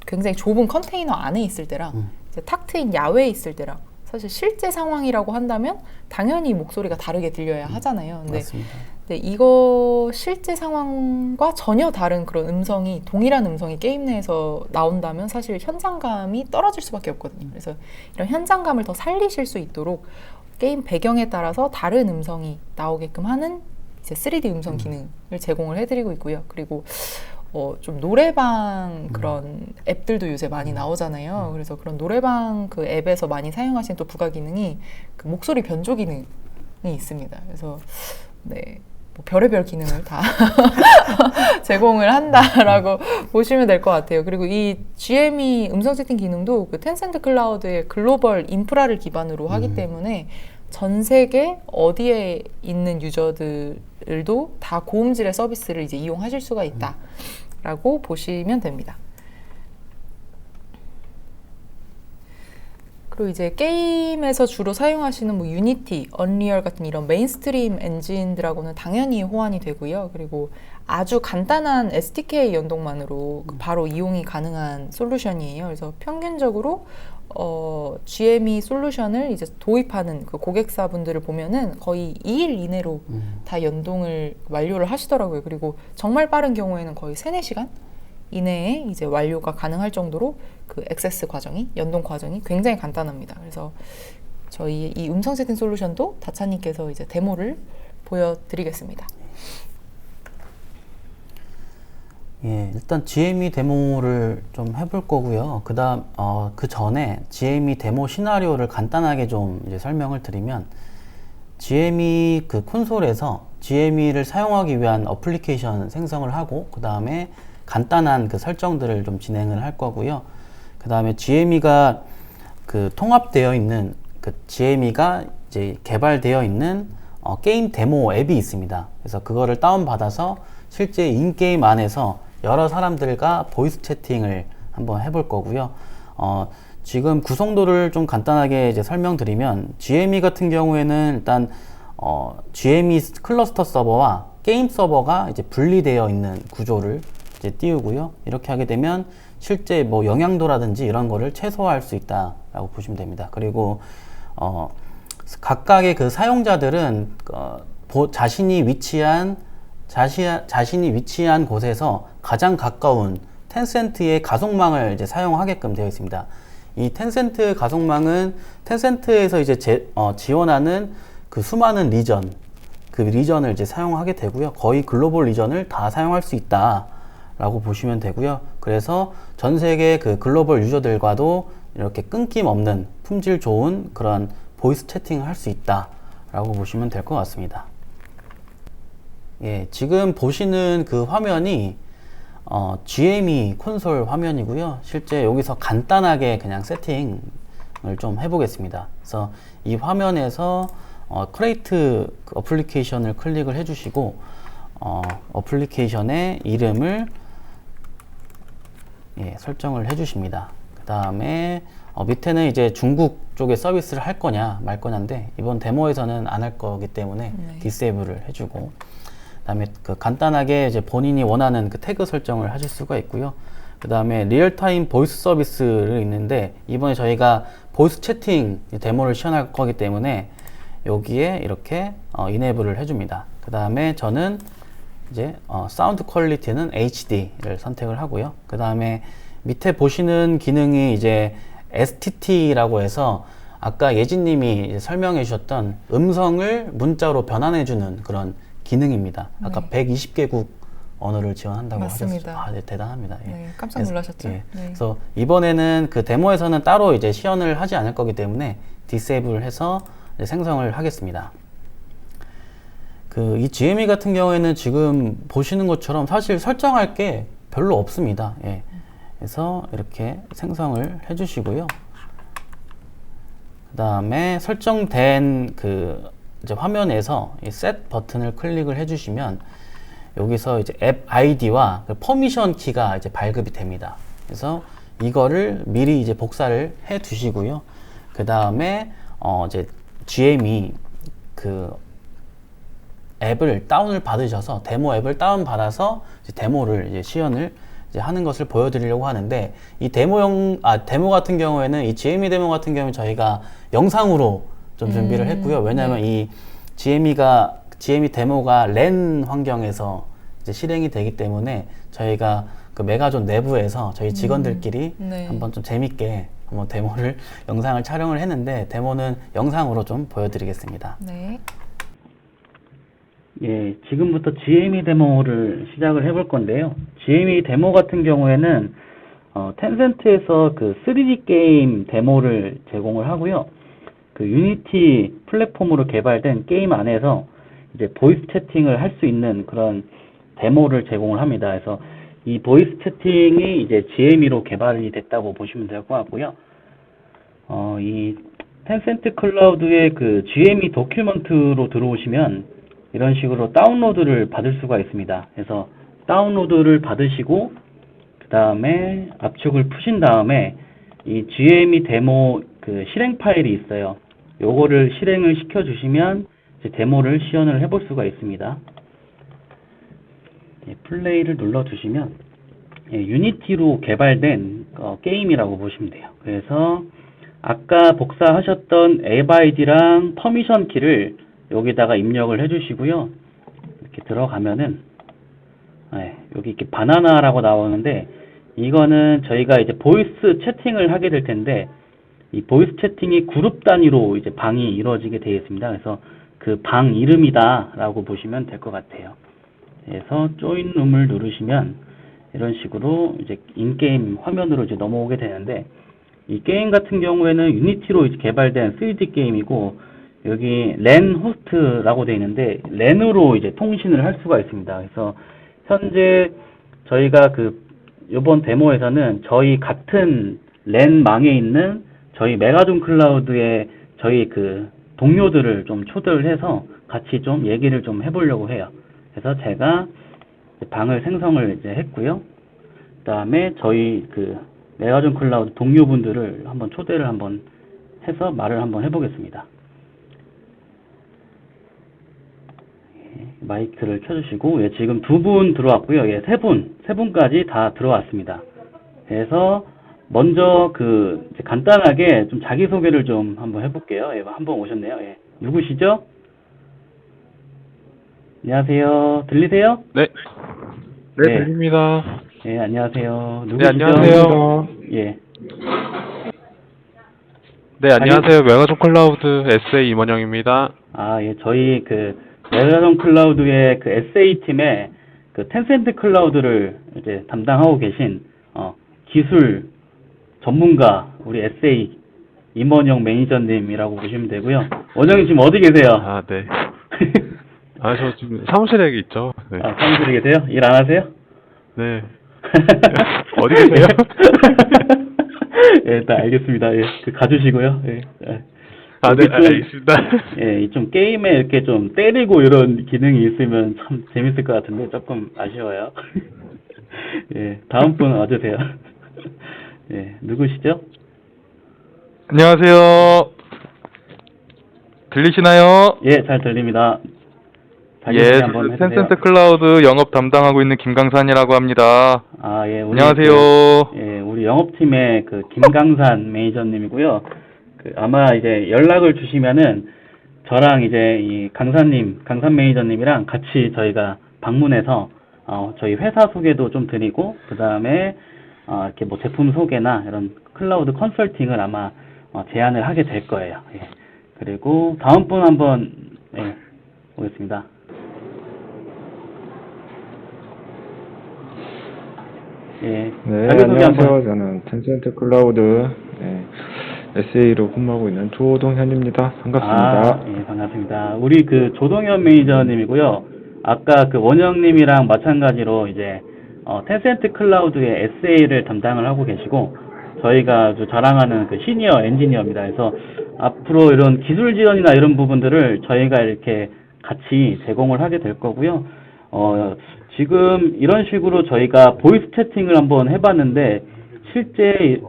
굉장히 좁은 컨테이너 안에 있을 때랑 이제 탁 트인 야외에 있을 때랑 사실 실제 상황이라고 한다면 당연히 목소리가 다르게 들려야 하잖아요. 근데, 맞습니다. 근데 이거 실제 상황과 전혀 다른 그런 음성이 동일한 음성이 게임 내에서 나온다면 사실 현장감이 떨어질 수밖에 없거든요. 그래서 이런 현장감을 더 살리실 수 있도록 게임 배경에 따라서 다른 음성이 나오게끔 하는 이제 3D 음성 기능을 제공을 해드리고 있고요. 그리고 좀 노래방 그런 앱들도 요새 많이 나오잖아요. 그래서 그런 노래방 그 앱에서 많이 사용하시는 또 부가 기능이 그 목소리 변조 기능이 있습니다. 그래서 네, 뭐 별의별 기능을 다 제공을 한다라고 보시면 될 것 같아요. 그리고 이 GME 음성 채팅 기능도 그 텐센트 클라우드의 글로벌 인프라를 기반으로 하기 때문에 전 세계 어디에 있는 유저들도 다 고음질의 서비스를 이제 이용하실 수가 있다라고 보시면 됩니다. 그리고 이제 게임에서 주로 사용하시는 뭐 유니티, 언리얼 같은 이런 메인스트림 엔진들하고는 당연히 호환이 되고요. 그리고 아주 간단한 SDK 연동만으로 바로 이용이 가능한 솔루션이에요. 그래서 평균적으로 GME 솔루션을 이제 도입하는 그 고객사분들을 보면은 거의 2일 이내로 다 연동을 완료를 하시더라고요. 그리고 정말 빠른 경우에는 거의 3, 4시간 이내에 이제 완료가 가능할 정도로 그 액세스 과정이, 연동 과정이 굉장히 간단합니다. 그래서 저희 이 음성 채팅 솔루션도 다차님께서 이제 데모를 보여드리겠습니다. 예, 일단 GME 데모를 좀 해볼 거고요. 그다음 그 전에 GME 데모 시나리오를 간단하게 좀 이제 설명을 드리면, GME 그 콘솔에서 GME를 사용하기 위한 어플리케이션 생성을 하고, 그 다음에 간단한 그 설정들을 좀 진행을 할 거고요. 그 다음에 GME가 그 통합되어 있는, 그 GME가 이제 개발되어 있는 게임 데모 앱이 있습니다. 그래서 그거를 다운받아서 실제 인게임 안에서 여러 사람들과 보이스 채팅을 한번 해볼 거고요. 지금 구성도를 좀 간단하게 이제 설명드리면, GME 같은 경우에는 일단 GME 클러스터 서버와 게임 서버가 이제 분리되어 있는 구조를 이제 띄우고요. 이렇게 하게 되면 실제 뭐 영향도라든지 이런 거를 최소화할 수 있다라고 보시면 됩니다. 그리고 각각의 그 사용자들은 자신이 위치한 곳에서 가장 가까운 텐센트의 가속망을 이제 사용하게끔 되어 있습니다. 이 텐센트 가속망은 텐센트에서 이제 지원하는 그 수많은 리전, 그 리전을 이제 사용하게 되고요. 거의 글로벌 리전을 다 사용할 수 있다라고 보시면 되고요. 그래서 전 세계 그 글로벌 유저들과도 이렇게 끊김없는 품질 좋은 그런 보이스 채팅을 할 수 있다라고 보시면 될 것 같습니다. 예, 지금 보시는 그 화면이 GME 콘솔 화면이고요. 실제 여기서 간단하게 그냥 세팅을 좀 해보겠습니다. 그래서 이 화면에서 크레이트 어플리케이션을 클릭을 해주시고, 어플리케이션의 이름을 설정을 해주십니다. 그 다음에 밑에는 이제 중국 쪽에 서비스를 할 거냐 말 거냐인데, 이번 데모에서는 안 할 거기 때문에 디세이블을 해주고, 그 다음에 그 간단하게 이제 본인이 원하는 그 태그 설정을 하실 수가 있고요. 그 다음에 리얼타임 보이스 서비스를 있는데, 이번에 저희가 보이스 채팅 데모를 시연할 거기 때문에 여기에 이렇게 이네이블을 해줍니다. 그 다음에 저는 이제 사운드 퀄리티는 HD를 선택을 하고요. 그 다음에 밑에 보시는 기능이 이제 STT라고 해서 아까 예진님이 설명해 주셨던 음성을 문자로 변환해주는 그런 기능입니다. 아까 120개국 언어를 지원한다고 하셨죠. 네, 대단합니다. 예. 네, 깜짝 놀라셨죠. 네. 그래서 이번에는 그 데모에서는 따로 이제 시연을 하지 않을 거기 때문에 디세이블 해서 이제 생성을 하겠습니다. 이 GME 같은 경우에는 지금 보시는 것처럼 사실 설정할 게 별로 없습니다. 예. 그래서 이렇게 생성을 해주시고요. 그 다음에 설정된 이제 화면에서 이 Set 버튼을 클릭을 해주시면 여기서 이제 앱 아이디와 퍼미션 키가 이제 발급이 됩니다. 그래서 이거를 미리 이제 복사를 해 두시고요. 그 다음에 이제 GME 앱을 다운을 받으셔서 데모 앱을 다운 받아서 데모를 이제 시연을 이제 하는 것을 보여드리려고 하는데, 이 데모 같은 경우에는, 이 GME 데모 같은 경우는 저희가 영상으로 좀 준비를 했고요. 왜냐하면 이 GME 데모가 랜 환경에서 이제 실행이 되기 때문에 저희가 그 메가존 내부에서 저희 직원들끼리 한번 좀 재밌게 한번 데모를 영상을 촬영을 했는데, 데모는 영상으로 좀 보여드리겠습니다. 네. 예, 지금부터 GME 데모를 시작을 해볼 건데요. GME 데모 같은 경우에는 텐센트에서 그 3D 게임 데모를 제공을 하고요. 그 유니티 플랫폼으로 개발된 게임 안에서 이제 보이스 채팅을 할 수 있는 그런 데모를 제공을 합니다. 그래서 이 보이스 채팅이 이제 GME로 개발이 됐다고 보시면 될 것 같고요. 이 텐센트 클라우드의 그 GME 도큐먼트로 들어오시면 이런 식으로 다운로드를 받을 수가 있습니다. 그래서 다운로드를 받으시고, 그 다음에 압축을 푸신 다음에 이 GME 데모 그 실행 파일이 있어요. 요거를 실행을 시켜 주시면 이제 데모를 시연을 해볼 수가 있습니다. 플레이를 눌러 주시면 유니티로 개발된 게임이라고 보시면 돼요. 그래서 아까 복사하셨던 앱 아이디랑 퍼미션 키를 여기다가 입력을 해주시고요. 이렇게 들어가면은 여기 이렇게 바나나라고 나오는데 이거는 저희가 이제 보이스 채팅을 하게 될 텐데 이 보이스 채팅이 그룹 단위로 이제 방이 이루어지게 되어 있습니다. 그래서 그 방 이름이다라고 보시면 될 것 같아요. 그래서 조인 룸을 누르시면 이런 식으로 이제 인게임 화면으로 이제 넘어오게 되는데 이 게임 같은 경우에는 유니티로 이제 개발된 3D 게임이고 여기 랜 호스트라고 되어 있는데 랜으로 이제 통신을 할 수가 있습니다. 그래서 현재 저희가 이번 데모에서는 저희 같은 랜 망에 있는 저희 메가존 클라우드의 저희 동료들을 좀 초대를 해서 같이 좀 얘기를 좀 해보려고 해요. 그래서 제가 방을 생성을 이제 했고요. 그 다음에 저희 메가존 클라우드 동료분들을 한번 초대를 한번 해서 말을 한번 해보겠습니다. 마이크를 켜주시고, 지금 2분 들어왔고요. 세 분까지 다 들어왔습니다. 그래서 먼저 이제 간단하게 좀 자기소개를 좀 한번 해볼게요. 한번 오셨네요. 누구시죠? 안녕하세요. 들리세요? 네. 네, 들립니다. 안녕하세요. 네, 누구시죠? 안녕하세요. 예. 네, 안녕하세요. 메가존 클라우드 SA 임원영입니다. 저희 메가존 클라우드의 SA 팀의 텐센트 클라우드를 이제 담당하고 계신 기술 전문가 우리 SA 임원영 매니저님이라고 보시면 되고요. 원영님 지금 어디 계세요? 네. 저 지금 사무실에 있죠. 네. 사무실에 계세요? 일 안 하세요? 네. 어디 계세요? 일단 알겠습니다. 가주시고요. 네, 알겠습니다. 좀 게임에 이렇게 좀 때리고 이런 기능이 있으면 참 재밌을 것 같은데 조금 아쉬워요. 다음 분 와주세요. 누구시죠? 안녕하세요. 들리시나요? 잘 들립니다. 저는 텐센트 클라우드 영업 담당하고 있는 김강산이라고 합니다. 안녕하세요. 우리 영업팀의 김강산 매니저님이고요. 아마 이제 연락을 주시면은 저랑 이제 이 강산 매니저님이랑 같이 저희가 방문해서 저희 회사 소개도 좀 드리고 그 다음에 이렇게 뭐 제품 소개나 이런 클라우드 컨설팅을 아마 제안을 하게 될 거예요. 그리고 다음 분 한번 보겠습니다. 네, 안녕하세요. 저는 텐센트 클라우드 SA로 근무하고 있는 조동현입니다. 반갑습니다. 반갑습니다. 우리 조동현 매니저님이고요. 아까 원영님이랑 마찬가지로 이제 텐센트 클라우드의 SA를 담당을 하고 계시고 저희가 아주 자랑하는 시니어 엔지니어입니다. 그래서 앞으로 이런 기술 지원이나 이런 부분들을 저희가 이렇게 같이 제공을 하게 될 거고요. 지금 이런 식으로 저희가 보이스 채팅을 한번 해봤는데 실제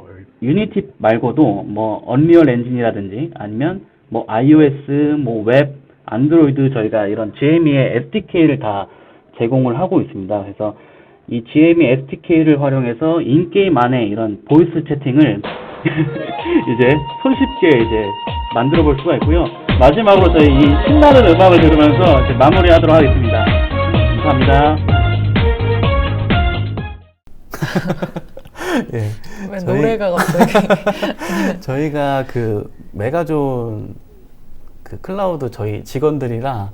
유니티 말고도 뭐 언리얼 엔진이라든지 아니면 뭐 iOS, 뭐 웹, 안드로이드 저희가 이런 GME의 SDK를 다 제공을 하고 있습니다. 그래서 이 GME SDK를 활용해서 인게임 안에 이런 보이스 채팅을 이제 손쉽게 이제 만들어 볼 수가 있고요. 마지막으로 저희 이 신나는 음악을 들으면서 이제 마무리하도록 하겠습니다. 감사합니다. 왜 노래가 갑자기 저희가 메가존 클라우드 저희 직원들이랑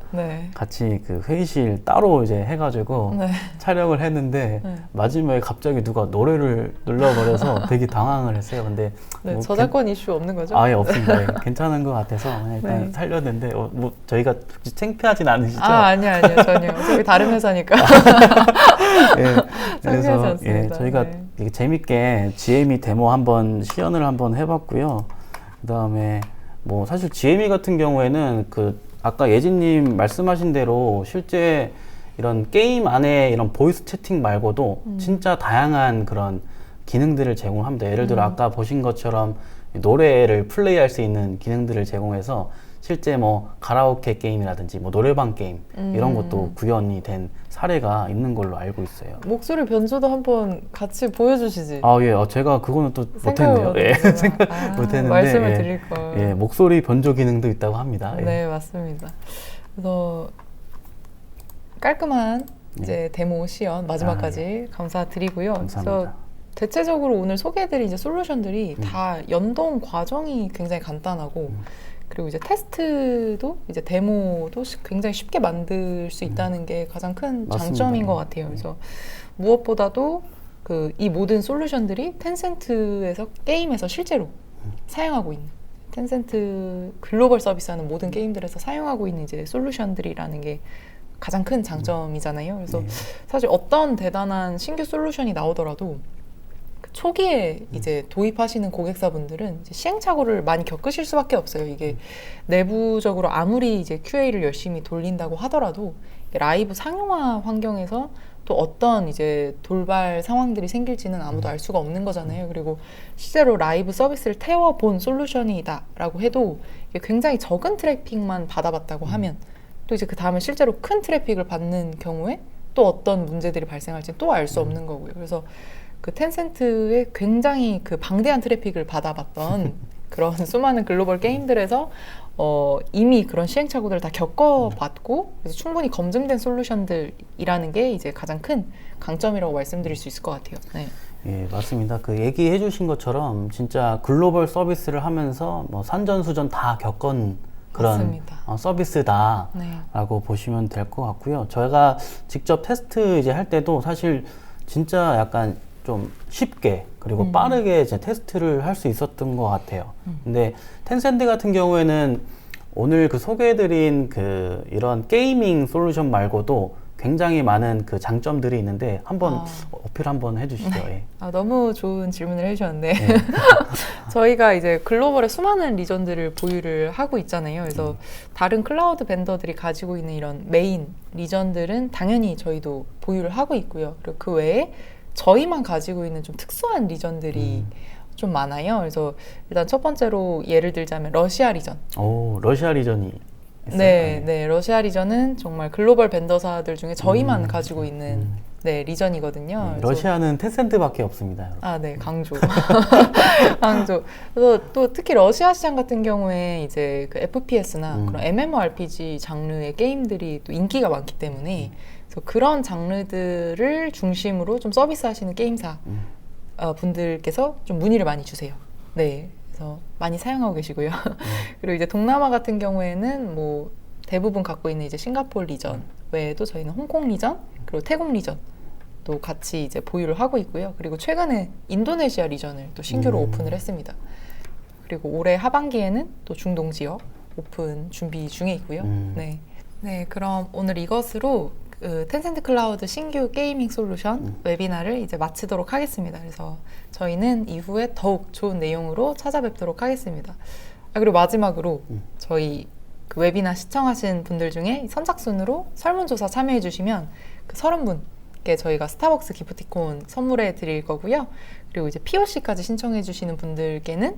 같이 회의실 따로 이제 해가지고 촬영을 했는데 마지막에 갑자기 누가 노래를 눌러버려서 되게 당황을 했어요. 근데 뭐 저작권 이슈 없는 거죠? 아예 없습니다. 괜찮은 것 같아서 일단 살렸는데 뭐 저희가 창피하진 않으시죠? 아니요 전혀. 어차피 다른 회사니까. 그래서 저희가 되게 재밌게 GME 데모 한번 시연을 한번 해봤고요. 그 다음에 뭐 사실 GME 같은 경우에는 아까 예진님 말씀하신 대로 실제 이런 게임 안에 이런 보이스 채팅 말고도 진짜 다양한 그런 기능들을 제공합니다. 예를 들어 아까 보신 것처럼 노래를 플레이할 수 있는 기능들을 제공해서 실제 뭐 가라오케 게임이라든지 뭐 노래방 게임 이런 것도 구현이 된 사례가 있는 걸로 알고 있어요. 목소리 변조도 한번 같이 보여주시지. 예. 제가 그거는 또 못했네요. 생각 못했는데. 말씀을 드릴 걸. 예, 목소리 변조 기능도 있다고 합니다. 네, 맞습니다. 그래서 깔끔한 이제 데모 시연 마지막까지 감사드리고요. 감사합니다. 그래서 대체적으로 오늘 소개해드린 이제 솔루션들이 다 연동 과정이 굉장히 간단하고 그리고 이제 테스트도 이제 데모도 굉장히 쉽게 만들 수 있다는 게 가장 큰 장점인 것 같아요. 그래서 무엇보다도 이 모든 솔루션들이 텐센트에서 게임에서 실제로 사용하고 있는 텐센트 글로벌 서비스하는 모든 게임들에서 사용하고 있는 이제 솔루션들이라는 게 가장 큰 장점이잖아요. 그래서 사실 어떤 대단한 신규 솔루션이 나오더라도 초기에 이제 도입하시는 고객사분들은 이제 시행착오를 많이 겪으실 수밖에 없어요. 이게 내부적으로 아무리 이제 QA를 열심히 돌린다고 하더라도 라이브 상용화 환경에서 또 어떤 이제 돌발 상황들이 생길지는 아무도 알 수가 없는 거잖아요. 그리고 실제로 라이브 서비스를 태워본 솔루션이다라고 해도 이게 굉장히 적은 트래픽만 받아봤다고 하면 또 이제 그 다음에 실제로 큰 트래픽을 받는 경우에 또 어떤 문제들이 발생할지 또 알 수 없는 거고요. 그래서 그 텐센트의 굉장히 그 방대한 트래픽을 받아봤던 그런 수많은 글로벌 게임들에서 이미 그런 시행착오들을 다 겪어봤고 그래서 충분히 검증된 솔루션들이라는 게 이제 가장 큰 강점이라고 말씀드릴 수 있을 것 같아요. 네. 예, 맞습니다. 그 얘기해 주신 것처럼 진짜 글로벌 서비스를 하면서 뭐 산전수전 다 겪은 그런 서비스다라고 네. 보시면 될 것 같고요. 저희가 직접 테스트 이제 할 때도 사실 진짜 약간 좀 쉽게 그리고 빠르게 이제 테스트를 할 수 있었던 것 같아요. 근데 텐센트 같은 경우에는 오늘 그 소개해드린 그 이런 게이밍 솔루션 말고도 굉장히 많은 그 장점들이 있는데 한번 어필 한번 해주시죠. 네. 너무 좋은 질문을 해주셨는데 저희가 이제 글로벌의 수많은 리전들을 보유를 하고 있잖아요. 그래서 다른 클라우드 벤더들이 가지고 있는 이런 메인 리전들은 당연히 저희도 보유를 하고 있고요. 그리고 그 외에 저희만 가지고 있는 좀 특수한 리전들이 좀 많아요. 그래서 일단 첫 번째로 예를 들자면 러시아 리전. 러시아 리전이 있어요? 네, 러시아 리전은 정말 글로벌 벤더사들 중에 저희만 가지고 있는 리전이거든요. 러시아는 텐센트밖에 없습니다. 네, 강조. 강조. 그래서 또 특히 러시아 시장 같은 경우에 이제 그 FPS나 그런 MMORPG 장르의 게임들이 또 인기가 많기 때문에 그래서 그런 장르들을 중심으로 좀 서비스하시는 게임사 분들께서 좀 문의를 많이 주세요. 네, 그래서 많이 사용하고 계시고요. 그리고 이제 동남아 같은 경우에는 뭐 대부분 갖고 있는 이제 싱가포르 리전 외에도 저희는 홍콩 리전 그리고 태국 리전 또 같이 이제 보유를 하고 있고요. 그리고 최근에 인도네시아 리전을 또 신규로 오픈을 했습니다. 그리고 올해 하반기에는 또 중동 지역 오픈 준비 중에 있고요. 네, 그럼 오늘 이것으로 텐센트 클라우드 신규 게이밍 솔루션 웨비나를 이제 마치도록 하겠습니다. 그래서 저희는 이후에 더욱 좋은 내용으로 찾아뵙도록 하겠습니다. 그리고 마지막으로 저희 그 웨비나 시청하신 분들 중에 선착순으로 설문조사 참여해 주시면 그 30분께 저희가 스타벅스 기프티콘 선물해 드릴 거고요. 그리고 이제 POC까지 신청해 주시는 분들께는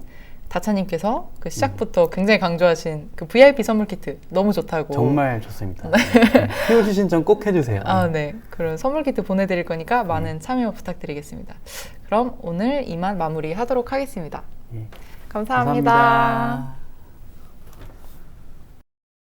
다차님께서 그 시작부터 굉장히 강조하신 그 VIP 선물 키트 너무 좋다고. 정말 좋습니다. POC 신청 꼭 해주세요. 네. 그런 선물 키트 보내드릴 거니까 많은 참여 부탁드리겠습니다. 그럼 오늘 이만 마무리하도록 하겠습니다. 감사합니다. 감사합니다.